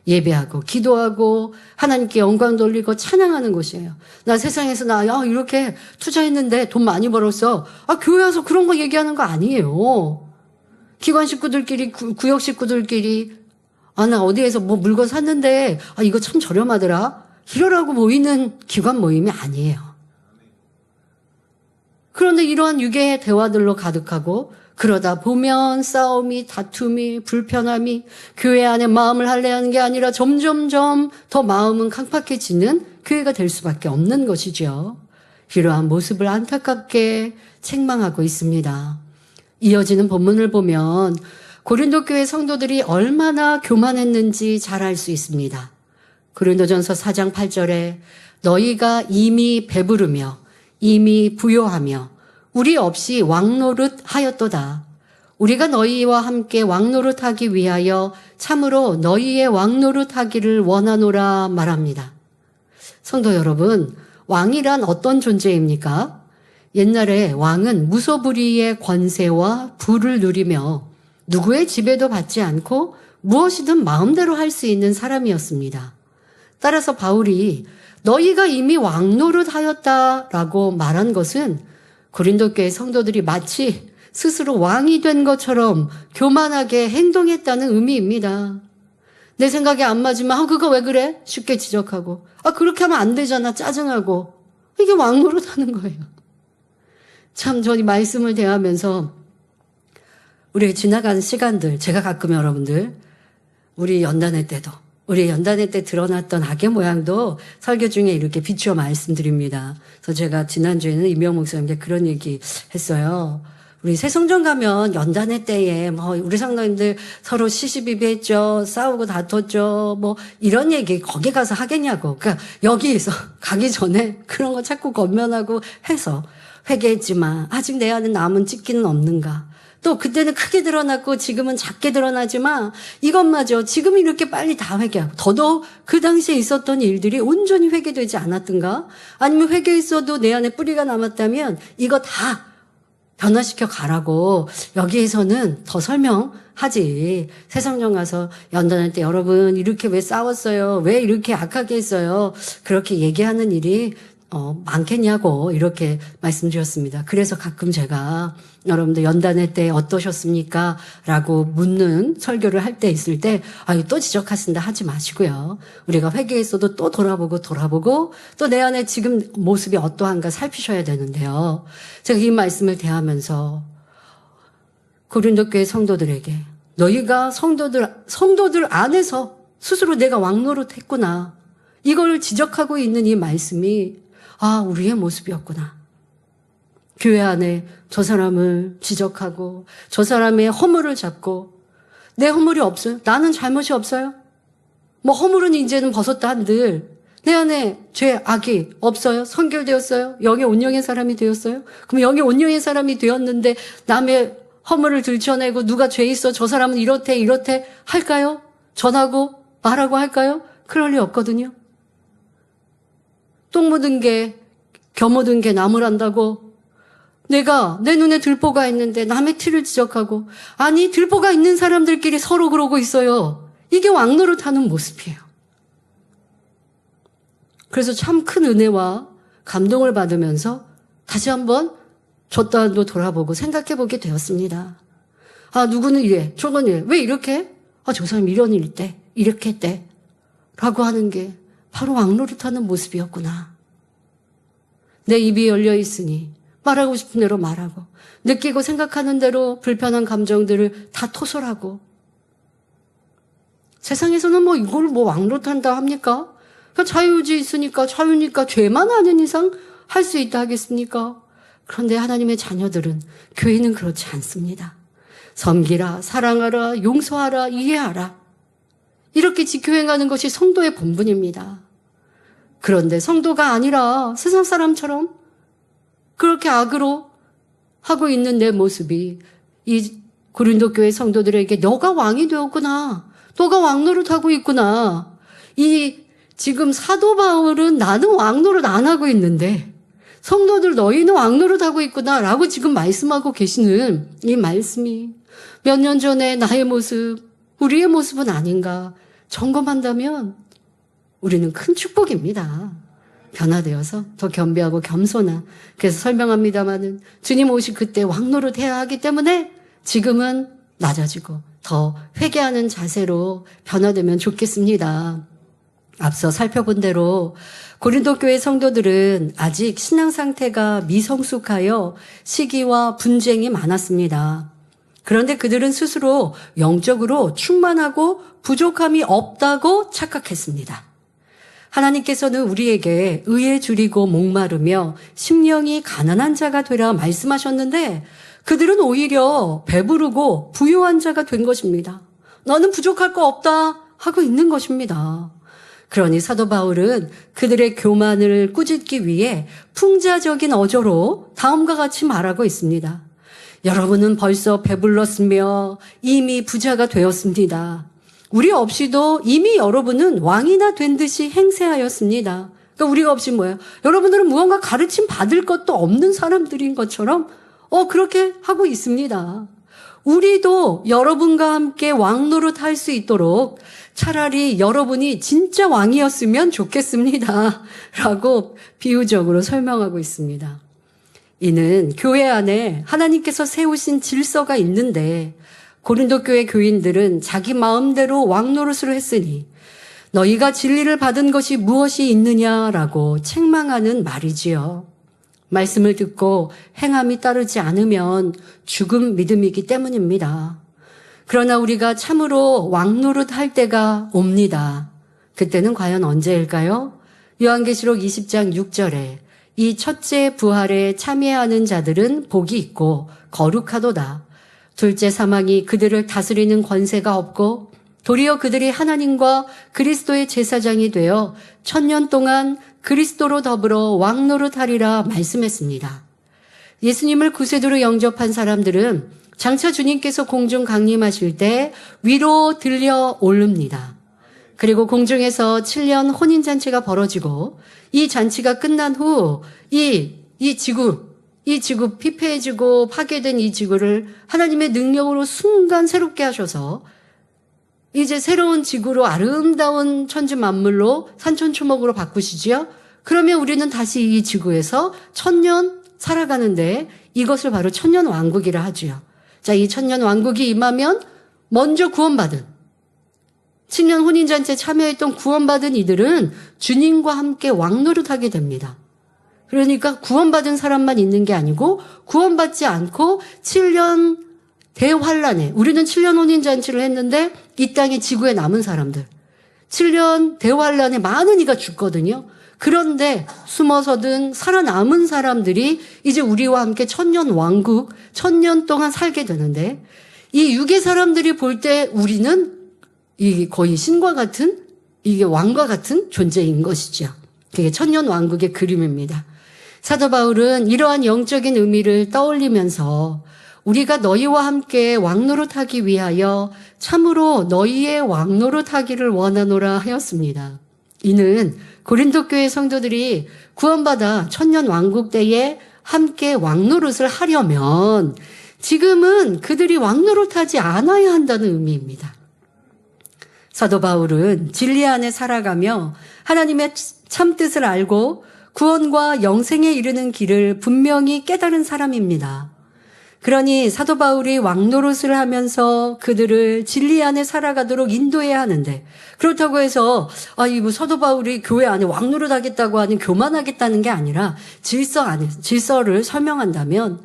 예배하고 기도하고 하나님께 영광 돌리고 찬양하는 곳이에요. 나 세상에서 이렇게 투자했는데 돈 많이 벌었어. 교회 와서 그런 거 얘기하는 거 아니에요. 기관 식구들끼리, 구역 식구들끼리, 나 어디에서 뭐 물건 샀는데, 이거 참 저렴하더라. 이러라고 모이는 기관 모임이 아니에요. 그런데 이러한 유괴의 대화들로 가득하고, 그러다 보면 싸움이, 다툼이, 불편함이 교회 안에 마음을 할례하는 게 아니라 점점점 더 마음은 강팍해지는 교회가 될 수밖에 없는 것이죠. 이러한 모습을 안타깝게 책망하고 있습니다. 이어지는 본문을 보면 고린도 교회 성도들이 얼마나 교만했는지 잘 알 수 있습니다. 고린도전서 4장 8절에 너희가 이미 배부르며 이미 부요하며 우리 없이 왕노릇 하였도다. 우리가 너희와 함께 왕노릇 하기 위하여 참으로 너희의 왕노릇 하기를 원하노라 말합니다. 성도 여러분, 왕이란 어떤 존재입니까? 옛날에 왕은 무소불위의 권세와 부를 누리며 누구의 지배도 받지 않고 무엇이든 마음대로 할 수 있는 사람이었습니다. 따라서 바울이 너희가 이미 왕노릇 하였다라고 말한 것은 고린도 교회 성도들이 마치 스스로 왕이 된 것처럼 교만하게 행동했다는 의미입니다. 내 생각에 안 맞으면 그거 왜 그래? 쉽게 지적하고 그렇게 하면 안 되잖아 짜증하고 이게 왕노릇 하는 거예요. 참 저희 말씀을 대하면서 우리가 지나가는 시간들 제가 가끔 여러분들 우리 연단회 때도 우리 연단회 때 드러났던 악의 모양도 설교 중에 이렇게 비추어 말씀드립니다. 그래서 제가 지난주에는 임영 목사님께 그런 얘기 했어요. 우리 새성전 가면 연단회 때에 우리 성도님들 서로 시시비비했죠. 싸우고 다퉜죠. 이런 얘기 거기 가서 하겠냐고. 그러니까 여기에서 가기 전에 그런 거 자꾸 건면하고 해서 회개했지만 아직 내 안에 남은 찢기는 없는가. 또 그때는 크게 드러났고 지금은 작게 드러나지만 이것마저 지금 이렇게 빨리 다 회개하고 더더욱 그 당시에 있었던 일들이 온전히 회개되지 않았던가? 아니면 회개했어도 내 안에 뿌리가 남았다면 이거 다 변화시켜 가라고 여기에서는 더 설명하지. 새성전 가서 연단할 때 여러분 이렇게 왜 싸웠어요? 왜 이렇게 악하게 했어요? 그렇게 얘기하는 일이 많겠냐고 이렇게 말씀드렸습니다. 그래서 가끔 제가 여러분들 연단회 때 어떠셨습니까? 라고 묻는 설교를 할 때 있을 때 또 지적하신다 하지 마시고요. 우리가 회개했어도 또 돌아보고 또 내 안에 지금 모습이 어떠한가 살피셔야 되는데요. 제가 이 말씀을 대하면서 고린도 교회 성도들에게 너희가 성도들 안에서 스스로 내가 왕노릇 했구나. 이걸 지적하고 있는 이 말씀이 우리의 모습이었구나. 교회 안에 저 사람을 지적하고 저 사람의 허물을 잡고 내 허물이 없어요? 나는 잘못이 없어요? 허물은 이제는 벗었다 한들 내 안에 죄, 악이 없어요? 선결되었어요? 영의 온영의 사람이 되었어요? 그럼 영의 온영의 사람이 되었는데 남의 허물을 들춰내고 누가 죄 있어 저 사람은 이렇대 할까요? 전하고 말하고 할까요? 그럴 리 없거든요. 똥 묻은 게, 겨 묻은 게 나무란다고 내가 내 눈에 들보가 있는데 남의 티를 지적하고 아니 들보가 있는 사람들끼리 서로 그러고 있어요. 이게 왕노릇하는 모습이에요. 그래서 참 큰 은혜와 감동을 받으면서 다시 한번 저 또한도 돌아보고 생각해보게 되었습니다. 누구는 이래, 저건 이래. 왜 이렇게? 저 사람 이런 일 때, 이렇게 했대. 라고 하는 게 바로 왕노릇하는 모습이었구나. 내 입이 열려 있으니 말하고 싶은 대로 말하고 느끼고 생각하는 대로 불편한 감정들을 다 토설하고 세상에서는 이걸 왕노릇한다 합니까? 자유의지 있으니까 자유니까 죄만 아닌 이상 할 수 있다 하겠습니까? 그런데 하나님의 자녀들은 교회는 그렇지 않습니다. 섬기라, 사랑하라, 용서하라, 이해하라. 이렇게 지켜행하는 것이 성도의 본분입니다. 그런데 성도가 아니라 세상 사람처럼 그렇게 악으로 하고 있는 내 모습이 이 고린도 교회 성도들에게 너가 왕이 되었구나. 너가 왕노릇하고 있구나. 지금 사도 바울은 나는 왕노릇 안 하고 있는데 성도들 너희는 왕노릇하고 있구나 라고 지금 말씀하고 계시는 이 말씀이 몇 년 전에 나의 모습, 우리의 모습은 아닌가 점검한다면 우리는 큰 축복입니다. 변화되어서 더 겸비하고 겸손한. 그래서 설명합니다마는 주님 오실 그때 왕노릇 해야 하기 때문에 지금은 낮아지고 더 회개하는 자세로 변화되면 좋겠습니다. 앞서 살펴본 대로 고린도 교회 성도들은 아직 신앙 상태가 미성숙하여 시기와 분쟁이 많았습니다. 그런데 그들은 스스로 영적으로 충만하고 부족함이 없다고 착각했습니다. 하나님께서는 우리에게 의에 줄이고 목마르며 심령이 가난한 자가 되라 말씀하셨는데 그들은 오히려 배부르고 부유한 자가 된 것입니다. 너는 부족할 거 없다 하고 있는 것입니다. 그러니 사도 바울은 그들의 교만을 꾸짖기 위해 풍자적인 어조로 다음과 같이 말하고 있습니다. 여러분은 벌써 배불렀으며 이미 부자가 되었습니다. 우리 없이도 이미 여러분은 왕이나 된 듯이 행세하였습니다. 그러니까 우리가 없이 뭐예요? 여러분들은 무언가 가르침 받을 것도 없는 사람들인 것처럼 그렇게 하고 있습니다. 우리도 여러분과 함께 왕노릇 할 수 있도록 차라리 여러분이 진짜 왕이었으면 좋겠습니다. 라고 비유적으로 설명하고 있습니다. 이는 교회 안에 하나님께서 세우신 질서가 있는데 고린도 교회 교인들은 자기 마음대로 왕노릇을 했으니 너희가 진리를 받은 것이 무엇이 있느냐라고 책망하는 말이지요. 말씀을 듣고 행함이 따르지 않으면 죽음 믿음이기 때문입니다. 그러나 우리가 참으로 왕노릇 할 때가 옵니다. 그때는 과연 언제일까요? 요한계시록 20장 6절에 이 첫째 부활에 참여하는 자들은 복이 있고 거룩하도다. 둘째 사망이 그들을 다스리는 권세가 없고 도리어 그들이 하나님과 그리스도의 제사장이 되어 1000년 동안 그리스도로 더불어 왕노릇하리라 말씀했습니다. 예수님을 구세주로 영접한 사람들은 장차 주님께서 공중 강림하실 때 위로 들려 오릅니다. 그리고 공중에서 7년 혼인잔치가 벌어지고 이 잔치가 끝난 후 이 지구 피폐해지고 파괴된 이 지구를 하나님의 능력으로 순간 새롭게 하셔서 이제 새로운 지구로 아름다운 천지 만물로 산천초목으로 바꾸시지요. 그러면 우리는 다시 이 지구에서 1000년 살아가는데 이것을 바로 천년 왕국이라 하지요. 자, 이 천년 왕국이 임하면 먼저 구원받은 7년 혼인잔치에 참여했던 구원받은 이들은 주님과 함께 왕노릇하게 됩니다. 그러니까 구원받은 사람만 있는 게 아니고 구원받지 않고 7년 대환란에 우리는 7년 혼인잔치를 했는데 이 땅에 지구에 남은 사람들 7년 대환란에 많은 이가 죽거든요. 그런데 숨어서든 살아남은 사람들이 이제 우리와 함께 1000년 왕국 1000년 동안 살게 되는데 이 육의 사람들이 볼 때 우리는 이 거의 신과 같은 이게 왕과 같은 존재인 것이죠. 그게 1000년 왕국의 그림입니다. 사도 바울은 이러한 영적인 의미를 떠올리면서 우리가 너희와 함께 왕노릇하기 위하여 참으로 너희의 왕노릇하기를 원하노라 하였습니다. 이는 고린도 교회 성도들이 구원받아 1000년 왕국 때에 함께 왕노릇을 하려면 지금은 그들이 왕노릇하지 않아야 한다는 의미입니다. 사도 바울은 진리 안에 살아가며 하나님의 참뜻을 알고 구원과 영생에 이르는 길을 분명히 깨달은 사람입니다. 그러니 사도 바울이 왕노릇을 하면서 그들을 진리 안에 살아가도록 인도해야 하는데 그렇다고 해서 이 사도 바울이 교회 안에 왕노릇 하겠다고 하는 교만하겠다는 게 아니라 질서를 설명한다면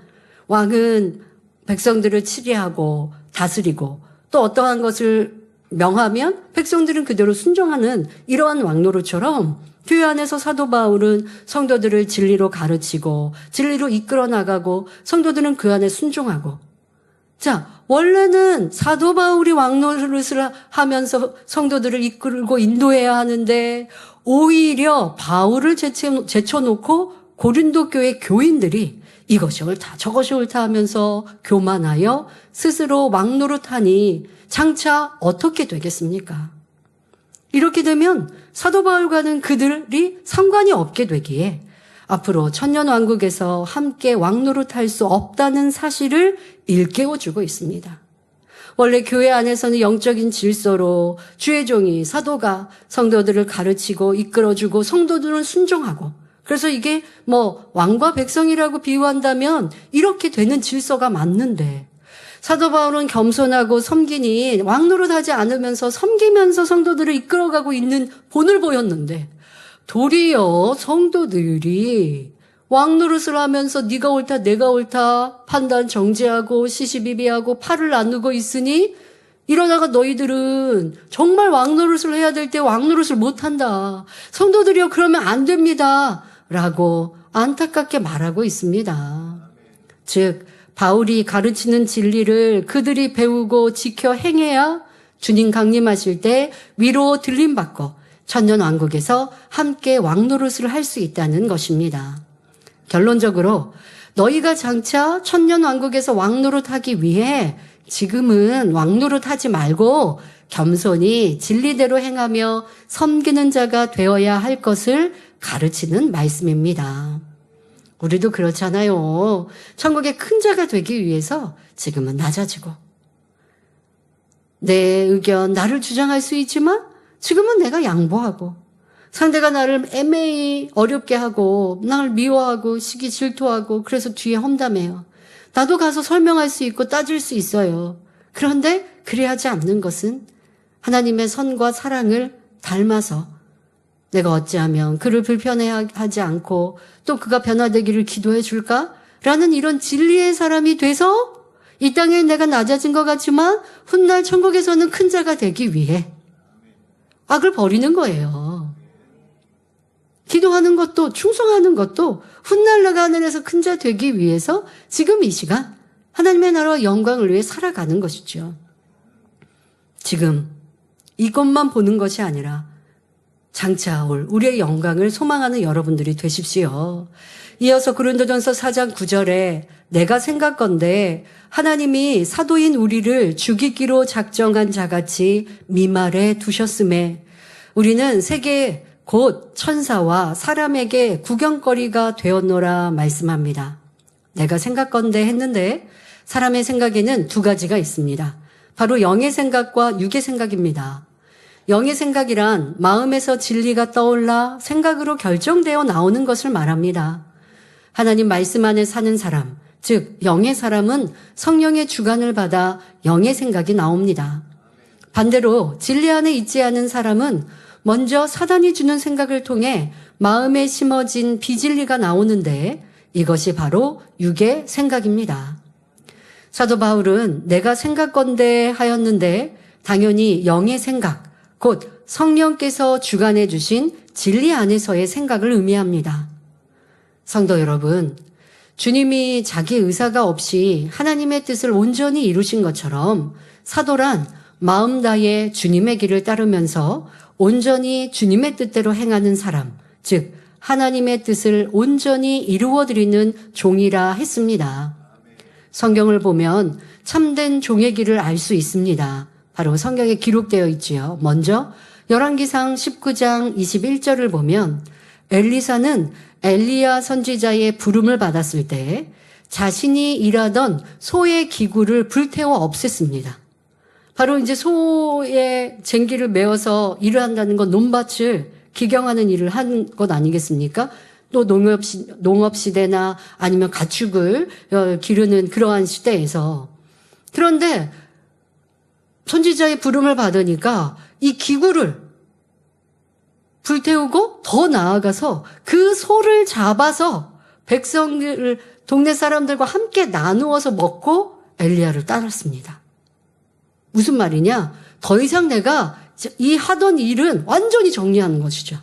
왕은 백성들을 치리하고 다스리고 또 어떠한 것을 명하면 백성들은 그대로 순종하는 이러한 왕노릇처럼 교회 안에서 사도 바울은 성도들을 진리로 가르치고 진리로 이끌어 나가고 성도들은 그 안에 순종하고 자 원래는 사도 바울이 왕노릇을 하면서 성도들을 이끌고 인도해야 하는데 오히려 바울을 제쳐놓고 고린도 교회 교인들이 이것이 옳다 저것이 옳다 하면서 교만하여 스스로 왕노릇하니 장차 어떻게 되겠습니까? 이렇게 되면 사도 바울과는 그들이 상관이 없게 되기에 앞으로 천년왕국에서 함께 왕노릇할 수 없다는 사실을 일깨워주고 있습니다. 원래 교회 안에서는 영적인 질서로 주의 종이 사도가 성도들을 가르치고 이끌어주고 성도들은 순종하고, 그래서 이게 뭐 왕과 백성이라고 비유한다면 이렇게 되는 질서가 맞는데, 사도 바울은 겸손하고 섬기니 왕노릇하지 않으면서 섬기면서 성도들을 이끌어가고 있는 본을 보였는데, 도리어 성도들이 왕노릇을 하면서 네가 옳다 내가 옳다 판단 정지하고 시시비비하고 팔을 나누고 있으니 이러다가 너희들은 정말 왕노릇을 해야 될 때 왕노릇을 못한다. 성도들이요 그러면 안 됩니다. 라고 안타깝게 말하고 있습니다. 즉 바울이 가르치는 진리를 그들이 배우고 지켜 행해야 주님 강림하실 때 위로 들림받고 천년왕국에서 함께 왕노릇을 할 수 있다는 것입니다. 결론적으로 너희가 장차 천년왕국에서 왕노릇하기 위해 지금은 왕노릇하지 말고 겸손히 진리대로 행하며 섬기는 자가 되어야 할 것을 가르치는 말씀입니다. 우리도 그렇잖아요. 천국의 큰 자가 되기 위해서 지금은 낮아지고 내 의견, 나를 주장할 수 있지만 지금은 내가 양보하고 상대가 나를 애매히 어렵게 하고 나를 미워하고 시기 질투하고 그래서 뒤에 험담해요. 나도 가서 설명할 수 있고 따질 수 있어요. 그런데 그래야지 않는 것은 하나님의 선과 사랑을 닮아서 내가 어찌하면 그를 불편해하지 않고 또 그가 변화되기를 기도해 줄까? 라는 이런 진리의 사람이 돼서 이 땅에 내가 낮아진 것 같지만 훗날 천국에서는 큰 자가 되기 위해 악을 버리는 거예요. 기도하는 것도 충성하는 것도 훗날 내가 하늘에서 큰 자 되기 위해서 지금 이 시간 하나님의 나라와 영광을 위해 살아가는 것이죠. 지금 이것만 보는 것이 아니라 장차 올 우리의 영광을 소망하는 여러분들이 되십시오. 이어서 고린도전서 4장 9절에 내가 생각건대 하나님이 사도인 우리를 죽이기로 작정한 자같이 미말해 두셨음에 우리는 세계 곧 천사와 사람에게 구경거리가 되었노라 말씀합니다. 내가 생각건대 했는데 사람의 생각에는 두 가지가 있습니다. 바로 영의 생각과 육의 생각입니다. 영의 생각이란 마음에서 진리가 떠올라 생각으로 결정되어 나오는 것을 말합니다. 하나님 말씀 안에 사는 사람, 즉 영의 사람은 성령의 주관을 받아 영의 생각이 나옵니다. 반대로 진리 안에 있지 않은 사람은 먼저 사단이 주는 생각을 통해 마음에 심어진 비진리가 나오는데 이것이 바로 육의 생각입니다. 사도 바울은 내가 생각건대 하였는데 당연히 영의 생각, 곧 성령께서 주관해 주신 진리 안에서의 생각을 의미합니다. 성도 여러분, 주님이 자기 의사가 없이 하나님의 뜻을 온전히 이루신 것처럼 사도란 마음 다해 주님의 길을 따르면서 온전히 주님의 뜻대로 행하는 사람, 즉 하나님의 뜻을 온전히 이루어드리는 종이라 했습니다. 성경을 보면 참된 종의 길을 알 수 있습니다. 바로 성경에 기록되어 있지요. 먼저 열왕기상 19장 21절을 보면 엘리사는 엘리야 선지자의 부름을 받았을 때 자신이 일하던 소의 기구를 불태워 없앴습니다. 바로 이제 소의 쟁기를 메어서 일을 한다는 건 논밭을 기경하는 일을 한 것 아니겠습니까? 또 농업시대나 아니면 가축을 기르는 그러한 시대에서. 그런데 선지자의 부름을 받으니까 이 기구를 불태우고 더 나아가서 그 소를 잡아서 백성들, 동네 사람들과 함께 나누어서 먹고 엘리야를 따랐습니다. 무슨 말이냐? 더 이상 내가 이 하던 일은 완전히 정리하는 것이죠.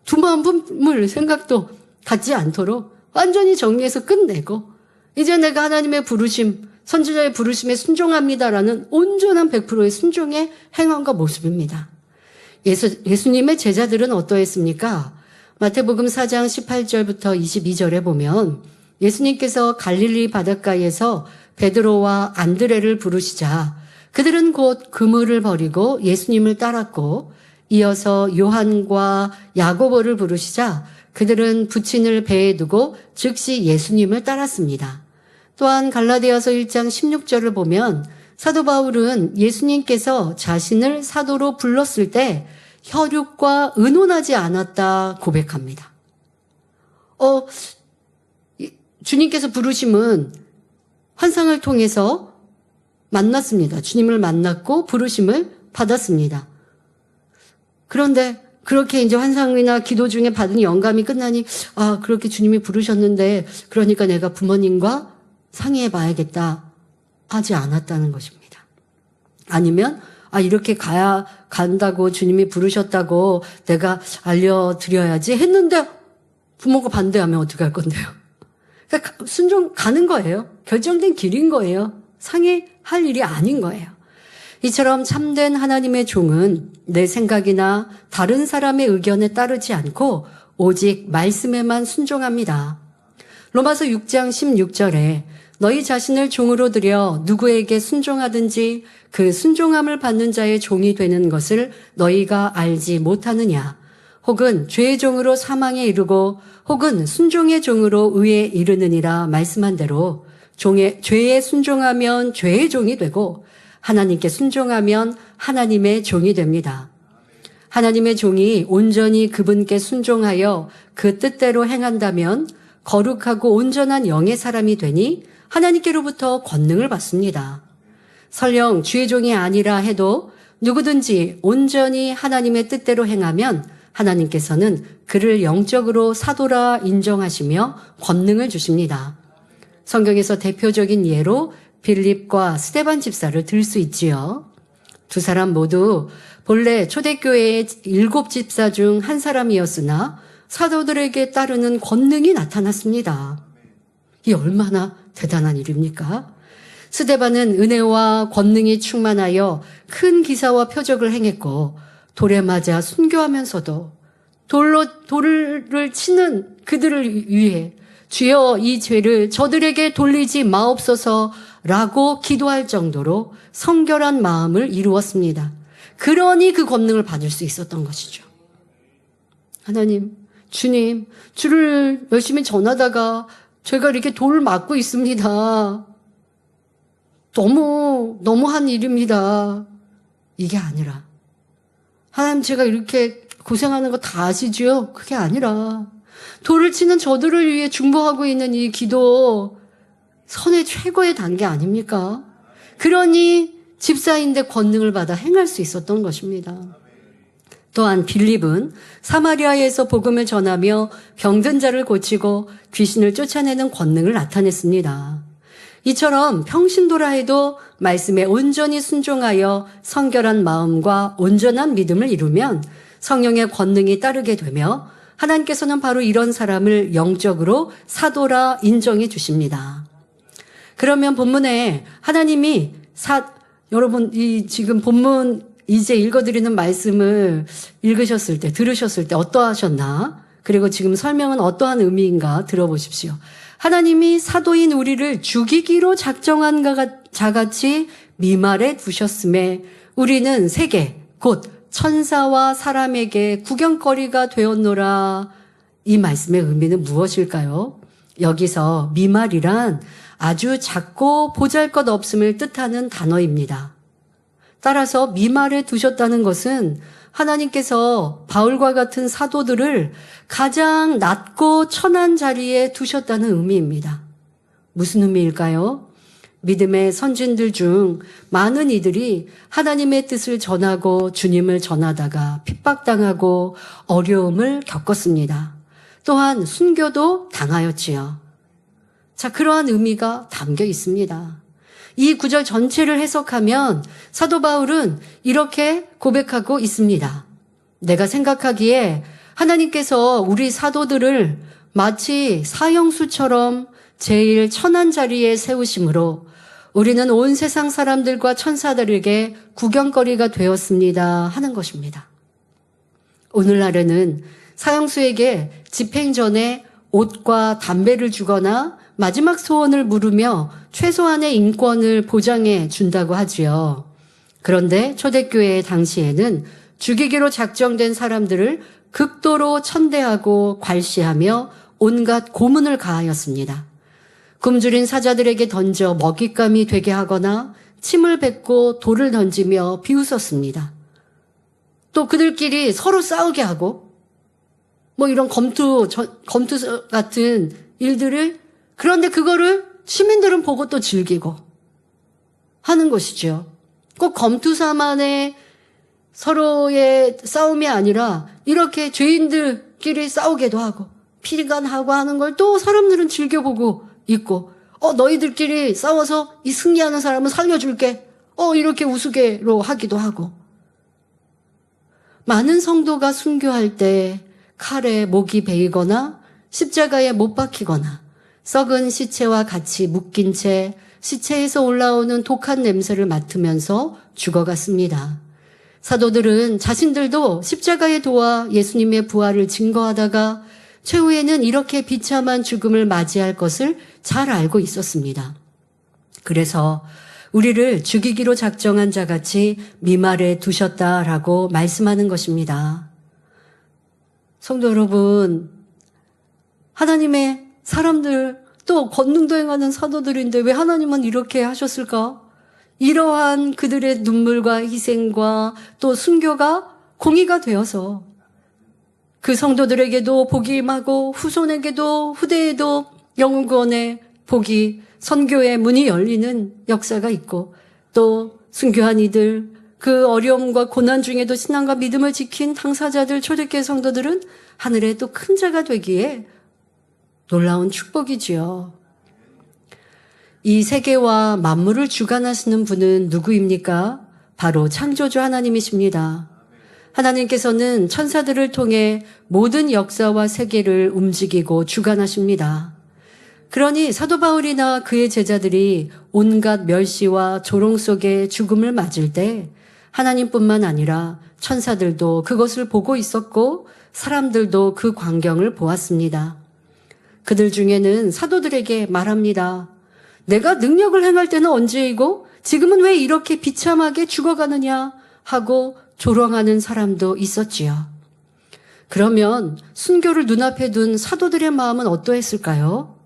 두마음 품을 생각도 갖지 않도록 완전히 정리해서 끝내고 이제 내가 하나님의 부르심, 선지자의 부르심에 순종합니다라는 온전한 100%의 순종의 행함과 모습입니다. 예수님의 제자들은 어떠했습니까? 마태복음 4장 18절부터 22절에 보면 예수님께서 갈릴리 바닷가에서 베드로와 안드레를 부르시자 그들은 곧 그물을 버리고 예수님을 따랐고 이어서 요한과 야고보를 부르시자 그들은 부친을 배에 두고 즉시 예수님을 따랐습니다. 또한 갈라디아서 1장 16절을 보면 사도 바울은 예수님께서 자신을 사도로 불렀을 때 혈육과 의논하지 않았다 고백합니다. 주님께서 부르심은 환상을 통해서 만났습니다. 주님을 만났고 부르심을 받았습니다. 그런데 그렇게 이제 환상이나 기도 중에 받은 영감이 끝나니 그렇게 주님이 부르셨는데 그러니까 내가 부모님과 상의해 봐야겠다 하지 않았다는 것입니다. 아니면 이렇게 간다고 주님이 부르셨다고 내가 알려드려야지 했는데 부모가 반대하면 어떻게 할 건데요? 그러니까 순종 가는 거예요. 결정된 길인 거예요. 상의할 일이 아닌 거예요. 이처럼 참된 하나님의 종은 내 생각이나 다른 사람의 의견에 따르지 않고 오직 말씀에만 순종합니다. 로마서 6장 16절에 너희 자신을 종으로 들여 누구에게 순종하든지 그 순종함을 받는 자의 종이 되는 것을 너희가 알지 못하느냐. 혹은 죄의 종으로 사망에 이르고 혹은 순종의 종으로 의에 이르느니라 말씀한 대로 죄에 순종하면 죄의 종이 되고 하나님께 순종하면 하나님의 종이 됩니다. 하나님의 종이 온전히 그분께 순종하여 그 뜻대로 행한다면 거룩하고 온전한 영의 사람이 되니 하나님께로부터 권능을 받습니다. 설령 주의 종이 아니라 해도 누구든지 온전히 하나님의 뜻대로 행하면 하나님께서는 그를 영적으로 사도라 인정하시며 권능을 주십니다. 성경에서 대표적인 예로 빌립과 스데반 집사를 들 수 있지요. 두 사람 모두 본래 초대교회의 7 집사 중 한 사람이었으나 사도들에게 따르는 권능이 나타났습니다. 이 얼마나 대단한 일입니까? 스데반은 은혜와 권능이 충만하여 큰 기사와 표적을 행했고 돌에 맞아 순교하면서도 돌을 치는 그들을 위해 주여 이 죄를 저들에게 돌리지 마옵소서라고 기도할 정도로 성결한 마음을 이루었습니다. 그러니 그 권능을 받을 수 있었던 것이죠. 하나님, 주님, 주를 열심히 전하다가 제가 이렇게 돌을 맞고 있습니다. 너무한 일입니다. 이게 아니라 하나님 제가 이렇게 고생하는 거 다 아시죠? 그게 아니라 돌을 치는 저들을 위해 중보하고 있는 이 기도 선의 최고의 단계 아닙니까? 그러니 집사인데 권능을 받아 행할 수 있었던 것입니다. 또한 빌립은 사마리아에서 복음을 전하며 병든 자를 고치고 귀신을 쫓아내는 권능을 나타냈습니다. 이처럼 평신도라 해도 말씀에 온전히 순종하여 성결한 마음과 온전한 믿음을 이루면 성령의 권능이 따르게 되며 하나님께서는 바로 이런 사람을 영적으로 사도라 인정해 주십니다. 그러면 본문에 하나님이 여러분 이 지금 본문 이제 읽어드리는 말씀을 읽으셨을 때 들으셨을 때 어떠하셨나? 그리고 지금 설명은 어떠한 의미인가 들어보십시오. 하나님이 사도인 우리를 죽이기로 작정한 자같이 미말에 두셨음에 우리는 세계 곧 천사와 사람에게 구경거리가 되었노라. 이 말씀의 의미는 무엇일까요? 여기서 미말이란 아주 작고 보잘것없음을 뜻하는 단어입니다. 따라서 미말에 두셨다는 것은 하나님께서 바울과 같은 사도들을 가장 낮고 천한 자리에 두셨다는 의미입니다. 무슨 의미일까요? 믿음의 선진들 중 많은 이들이 하나님의 뜻을 전하고 주님을 전하다가 핍박당하고 어려움을 겪었습니다. 또한 순교도 당하였지요. 자, 그러한 의미가 담겨 있습니다. 이 구절 전체를 해석하면 사도 바울은 이렇게 고백하고 있습니다. 내가 생각하기에 하나님께서 우리 사도들을 마치 사형수처럼 제일 천한 자리에 세우심으로 우리는 온 세상 사람들과 천사들에게 구경거리가 되었습니다 하는 것입니다. 오늘날에는 사형수에게 집행 전에 옷과 담배를 주거나 마지막 소원을 물으며 최소한의 인권을 보장해 준다고 하지요. 그런데 초대교회 당시에는 죽이기로 작정된 사람들을 극도로 천대하고 괄시하며 온갖 고문을 가하였습니다. 굶주린 사자들에게 던져 먹잇감이 되게 하거나 침을 뱉고 돌을 던지며 비웃었습니다. 또 그들끼리 서로 싸우게 하고 뭐 이런 검투 같은 일들을, 그런데 그거를 시민들은 보고 또 즐기고 하는 것이죠. 꼭 검투사만의 서로의 싸움이 아니라 이렇게 죄인들끼리 싸우기도 하고 피간하고 하는 걸 또 사람들은 즐겨보고 있고, 너희들끼리 싸워서 이 승리하는 사람은 살려줄게, 이렇게 우스개로 하기도 하고. 많은 성도가 순교할 때 칼에 목이 베이거나 십자가에 못 박히거나 썩은 시체와 같이 묶인 채 시체에서 올라오는 독한 냄새를 맡으면서 죽어갔습니다. 사도들은 자신들도 십자가에 도와 예수님의 부활을 증거하다가 최후에는 이렇게 비참한 죽음을 맞이할 것을 잘 알고 있었습니다. 그래서 우리를 죽이기로 작정한 자같이 미말에 두셨다라고 말씀하는 것입니다. 성도 여러분, 하나님의 사람들, 또 권능도 행하는 사도들인데 왜 하나님은 이렇게 하셨을까? 이러한 그들의 눈물과 희생과 또 순교가 공의가 되어서 그 성도들에게도 복이 임하고 후손에게도 후대에도 영혼 구원의 복이, 선교의 문이 열리는 역사가 있고, 또 순교한 이들, 그 어려움과 고난 중에도 신앙과 믿음을 지킨 당사자들, 초대교회 성도들은 하늘에 또 큰 자가 되기에 놀라운 축복이지요. 이 세계와 만물을 주관하시는 분은 누구입니까? 바로 창조주 하나님이십니다. 하나님께서는 천사들을 통해 모든 역사와 세계를 움직이고 주관하십니다. 그러니 사도 바울이나 그의 제자들이 온갖 멸시와 조롱 속에 죽음을 맞을 때 하나님뿐만 아니라 천사들도 그것을 보고 있었고 사람들도 그 광경을 보았습니다. 그들 중에는 사도들에게 말합니다. 내가 능력을 행할 때는 언제이고 지금은 왜 이렇게 비참하게 죽어가느냐 하고 조롱하는 사람도 있었지요. 그러면 순교를 눈앞에 둔 사도들의 마음은 어떠했을까요?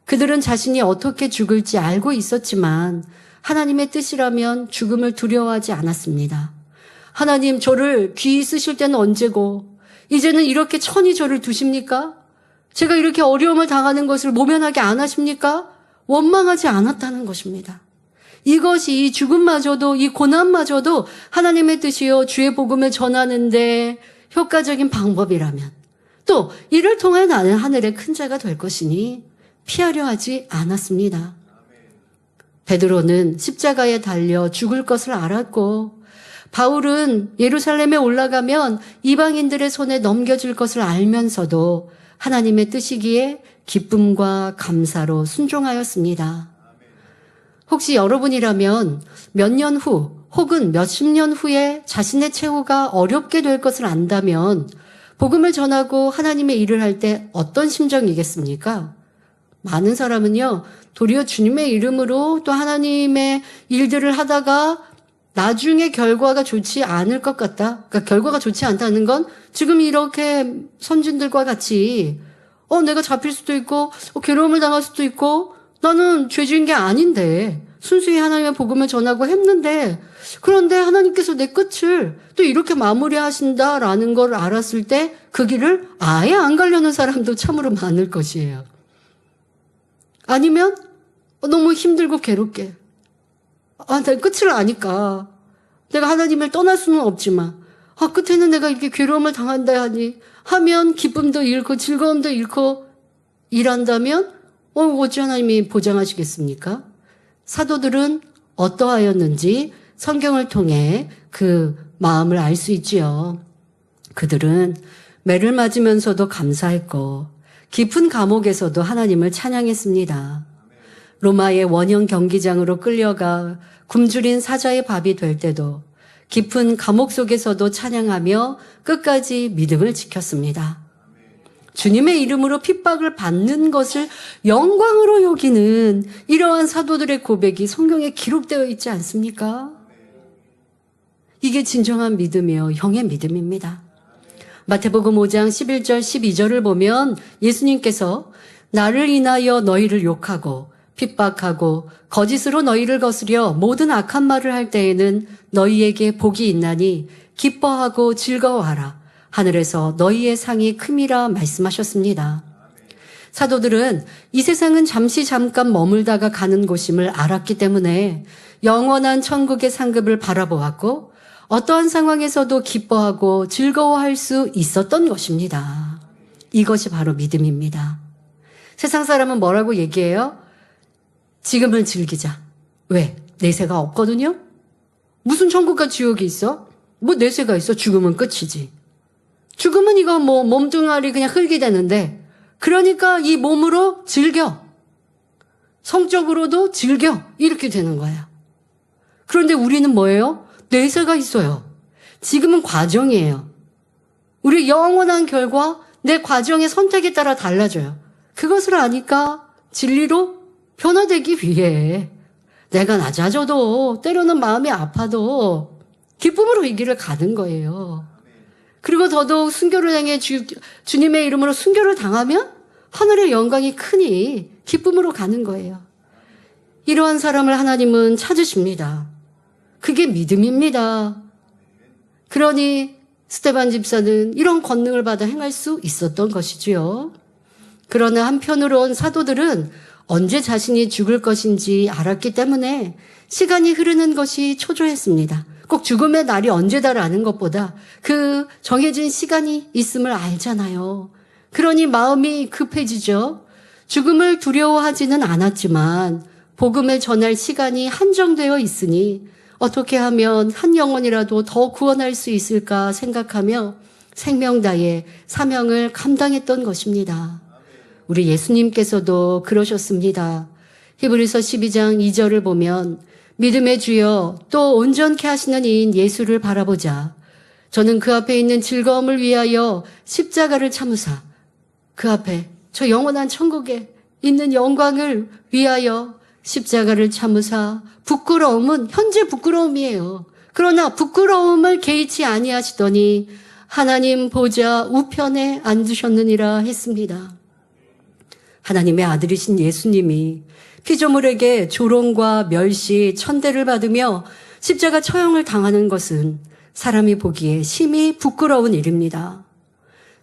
그들은 자신이 어떻게 죽을지 알고 있었지만 하나님의 뜻이라면 죽음을 두려워하지 않았습니다. 하나님, 저를 귀히 쓰실 때는 언제고 이제는 이렇게 천히 저를 두십니까? 제가 이렇게 어려움을 당하는 것을 모면하게 안 하십니까? 원망하지 않았다는 것입니다. 이것이 이 죽음마저도, 이 고난마저도 하나님의 뜻이요 주의 복음을 전하는데 효과적인 방법이라면 또 이를 통해 나는 하늘의 큰 자가 될 것이니 피하려 하지 않았습니다. 베드로는 십자가에 달려 죽을 것을 알았고, 바울은 예루살렘에 올라가면 이방인들의 손에 넘겨질 것을 알면서도 하나님의 뜻이기에 기쁨과 감사로 순종하였습니다. 혹시 여러분이라면 몇 년 후 혹은 몇십 년 후에 자신의 최후가 어렵게 될 것을 안다면 복음을 전하고 하나님의 일을 할 때 어떤 심정이겠습니까? 많은 사람은요, 도리어 주님의 이름으로 또 하나님의 일들을 하다가 나중에 결과가 좋지 않을 것 같다. 그러니까 결과가 좋지 않다는 건 지금 이렇게 선진들과 같이 내가 잡힐 수도 있고 괴로움을 당할 수도 있고 나는 죄지은 게 아닌데 순수히 하나님의 복음을 전하고 했는데, 그런데 하나님께서 내 끝을 또 이렇게 마무리하신다라는 걸 알았을 때 그 길을 아예 안 가려는 사람도 참으로 많을 것이에요. 아니면 너무 힘들고 괴롭게 내 끝을 아니까 내가 하나님을 떠날 수는 없지만 끝에는 내가 이렇게 괴로움을 당한다 하면 기쁨도 잃고 즐거움도 잃고 일한다면 어찌 하나님이 보장하시겠습니까? 사도들은 어떠하였는지 성경을 통해 그 마음을 알 수 있지요. 그들은 매를 맞으면서도 감사했고 깊은 감옥에서도 하나님을 찬양했습니다. 로마의 원형 경기장으로 끌려가 굶주린 사자의 밥이 될 때도 깊은 감옥 속에서도 찬양하며 끝까지 믿음을 지켰습니다. 주님의 이름으로 핍박을 받는 것을 영광으로 여기는 이러한 사도들의 고백이 성경에 기록되어 있지 않습니까? 이게 진정한 믿음이요, 영의 믿음입니다. 마태복음 5장 11절 12절을 보면 예수님께서 나를 인하여 너희를 욕하고 핍박하고 거짓으로 너희를 거스려 모든 악한 말을 할 때에는 너희에게 복이 있나니 기뻐하고 즐거워하라. 하늘에서 너희의 상이 큼이라 말씀하셨습니다. 사도들은 이 세상은 잠시 잠깐 머물다가 가는 곳임을 알았기 때문에 영원한 천국의 상급을 바라보았고 어떠한 상황에서도 기뻐하고 즐거워할 수 있었던 것입니다. 이것이 바로 믿음입니다. 세상 사람은 뭐라고 얘기해요? 지금을 즐기자. 왜? 내세가 없거든요? 무슨 천국과 지옥이 있어? 뭐 내세가 있어? 죽으면 끝이지. 죽으면 이거 뭐 몸뚱아리 그냥 흙이 되는데 그러니까 이 몸으로 즐겨. 성적으로도 즐겨. 이렇게 되는 거예요. 그런데 우리는 뭐예요? 내세가 있어요. 지금은 과정이에요. 우리 영원한 결과 내 과정의 선택에 따라 달라져요. 그것을 아니까 진리로 변화되기 위해 내가 낮아져도 때로는 마음이 아파도 기쁨으로 이 길을 가는 거예요. 그리고 더더욱 순교를 당해 주님의 이름으로 순교를 당하면 하늘의 영광이 크니 기쁨으로 가는 거예요. 이러한 사람을 하나님은 찾으십니다. 그게 믿음입니다. 그러니 스데반 집사는 이런 권능을 받아 행할 수 있었던 것이지요. 그러나 한편으론 사도들은 언제 자신이 죽을 것인지 알았기 때문에 시간이 흐르는 것이 초조했습니다. 꼭 죽음의 날이 언제다라는 것보다 그 정해진 시간이 있음을 알잖아요. 그러니 마음이 급해지죠. 죽음을 두려워하지는 않았지만 복음을 전할 시간이 한정되어 있으니 어떻게 하면 한 영혼이라도 더 구원할 수 있을까 생각하며 생명 다해 사명을 감당했던 것입니다. 우리 예수님께서도 그러셨습니다. 히브리서 12장 2절을 보면 믿음의 주여 또 온전케 하시는 이인 예수를 바라보자. 저는 그 앞에 있는 즐거움을 위하여 십자가를 참으사 그 앞에 저 영원한 천국에 있는 영광을 위하여 십자가를 참으사 부끄러움은 현재 부끄러움이에요. 그러나 부끄러움을 개의치 아니하시더니 하나님 보좌 우편에 앉으셨느니라 했습니다. 하나님의 아들이신 예수님이 피조물에게 조롱과 멸시, 천대를 받으며 십자가 처형을 당하는 것은 사람이 보기에 심히 부끄러운 일입니다.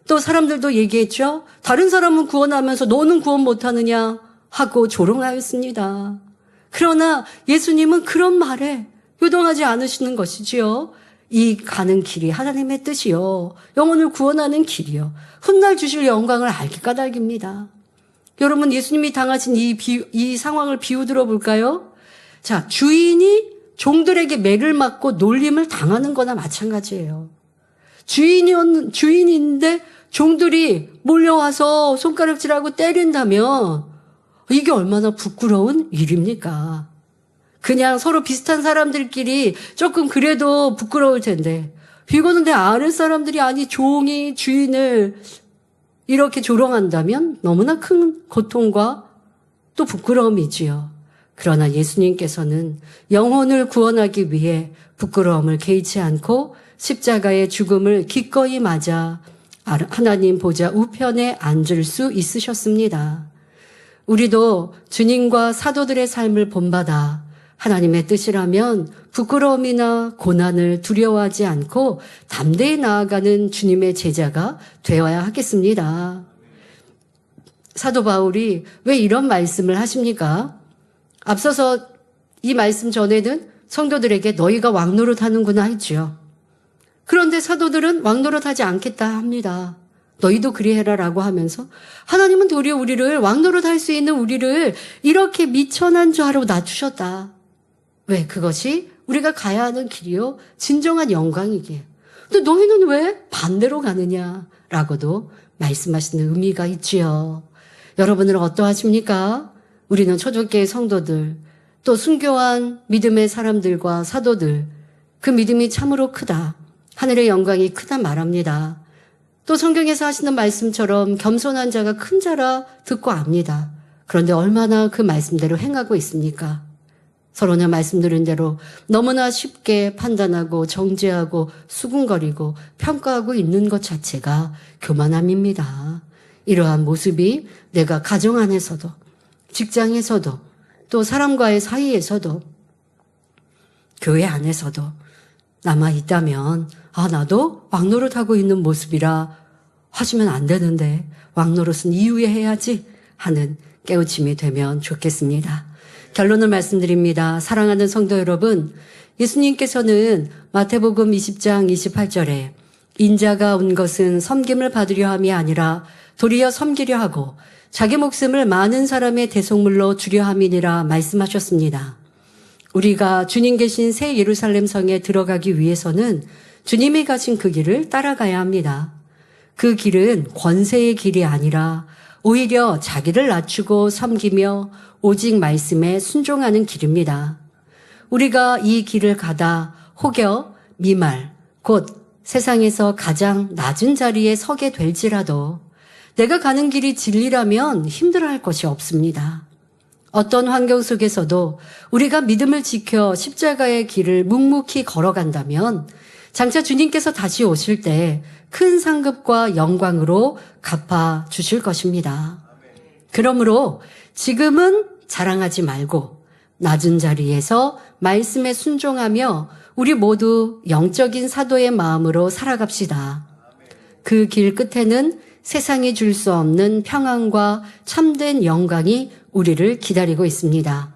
또 사람들도 얘기했죠. 다른 사람은 구원하면서 너는 구원 못하느냐 하고 조롱하였습니다. 그러나 예수님은 그런 말에 요동하지 않으시는 것이지요. 이 가는 길이 하나님의 뜻이요. 영혼을 구원하는 길이요. 훗날 주실 영광을 알기 까닭입니다. 여러분 예수님이 당하신 이 상황을 비유 들어볼까요? 자, 주인이 종들에게 매를 맞고 놀림을 당하는 거나 마찬가지예요. 주인인데 종들이 몰려와서 손가락질하고 때린다면 이게 얼마나 부끄러운 일입니까? 그냥 서로 비슷한 사람들끼리 조금 그래도 부끄러울 텐데 이거는 내 아는 사람들이 아니 종이 주인을 이렇게 조롱한다면 너무나 큰 고통과 또 부끄러움이지요. 그러나 예수님께서는 영혼을 구원하기 위해 부끄러움을 개의치 않고 십자가의 죽음을 기꺼이 맞아 하나님 보좌 우편에 앉을 수 있으셨습니다. 우리도 주님과 사도들의 삶을 본받아 하나님의 뜻이라면 부끄러움이나 고난을 두려워하지 않고 담대히 나아가는 주님의 제자가 되어야 하겠습니다. 사도 바울이 왜 이런 말씀을 하십니까? 앞서서 이 말씀 전에는 성도들에게 너희가 왕노릇하는구나 했지요. 그런데 사도들은 왕노릇하지 않겠다 합니다. 너희도 그리해라라고 하면서 하나님은 도리어 우리를 왕노릇할 수 있는 우리를 이렇게 미천한 자로 낮추셨다. 왜? 그것이 우리가 가야 하는 길이요 진정한 영광이기에. 근데 너희는 왜 반대로 가느냐라고도 말씀하시는 의미가 있지요. 여러분은 어떠하십니까? 우리는 초대교회 성도들, 또 순교한 믿음의 사람들과 사도들, 그 믿음이 참으로 크다. 하늘의 영광이 크다 말합니다. 또 성경에서 하시는 말씀처럼 겸손한 자가 큰 자라 듣고 압니다. 그런데 얼마나 그 말씀대로 행하고 있습니까? 서로나 말씀드린 대로 너무나 쉽게 판단하고 정죄하고 수군거리고 평가하고 있는 것 자체가 교만함입니다. 이러한 모습이 내가 가정 안에서도 직장에서도 또 사람과의 사이에서도 교회 안에서도 남아 있다면 나도 왕노릇하고 있는 모습이라 하시면 안 되는데 왕노릇은 이후에 해야지 하는 깨우침이 되면 좋겠습니다. 결론을 말씀드립니다. 사랑하는 성도 여러분, 예수님께서는 마태복음 20장 28절에 인자가 온 것은 섬김을 받으려 함이 아니라 도리어 섬기려 하고 자기 목숨을 많은 사람의 대속물로 주려 함이니라 말씀하셨습니다. 우리가 주님 계신 새 예루살렘 성에 들어가기 위해서는 주님이 가신 그 길을 따라가야 합니다. 그 길은 권세의 길이 아니라 오히려 자기를 낮추고 섬기며 오직 말씀에 순종하는 길입니다. 우리가 이 길을 가다 혹여 미말, 곧 세상에서 가장 낮은 자리에 서게 될지라도 내가 가는 길이 진리라면 힘들어할 것이 없습니다. 어떤 환경 속에서도 우리가 믿음을 지켜 십자가의 길을 묵묵히 걸어간다면 장차 주님께서 다시 오실 때 큰 상급과 영광으로 갚아 주실 것입니다. 그러므로 지금은 자랑하지 말고 낮은 자리에서 말씀에 순종하며 우리 모두 영적인 사도의 마음으로 살아갑시다. 그 길 끝에는 세상이 줄 수 없는 평안과 참된 영광이 우리를 기다리고 있습니다.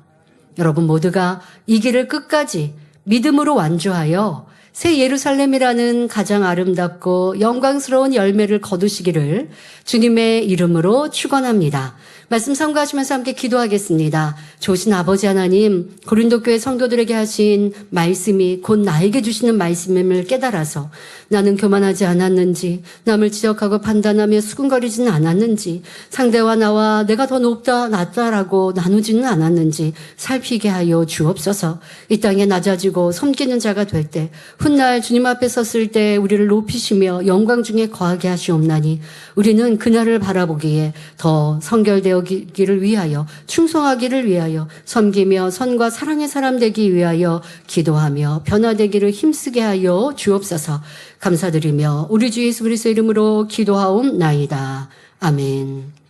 여러분 모두가 이 길을 끝까지 믿음으로 완주하여 새 예루살렘이라는 가장 아름답고 영광스러운 열매를 거두시기를 주님의 이름으로 축원합니다. 말씀 sam가하시면서 함께 기도하겠습니다. 좋으신 아버지 하나님, 고린도 교회 성도들에게 하신 말씀이 곧 나에게 주시는 말씀임을 깨달아서 나는 교만하지 않았는지, 남을 지적하고 판단하며 수군거리지는 않았는지, 상대와 나와 내가 더 높다 낫다라고 나누지는 않았는지 살피게 하여 주옵소서. 이 땅에 낮아지고 섬기는 자가 될 때, 훗날 주님 앞에 섰을 때 우리를 높이시며 영광 중에 거하게 하시옵나니 우리는 그날을 바라보기에 더 성결되기를 위하여, 충성하기를 위하여, 섬기며 선과 사랑의 사람 되기 위하여 기도하며 변화되기를 힘쓰게 하여 주옵소서. 감사드리며 우리 주 예수 그리스도의 이름으로 기도하옵나이다. 아멘.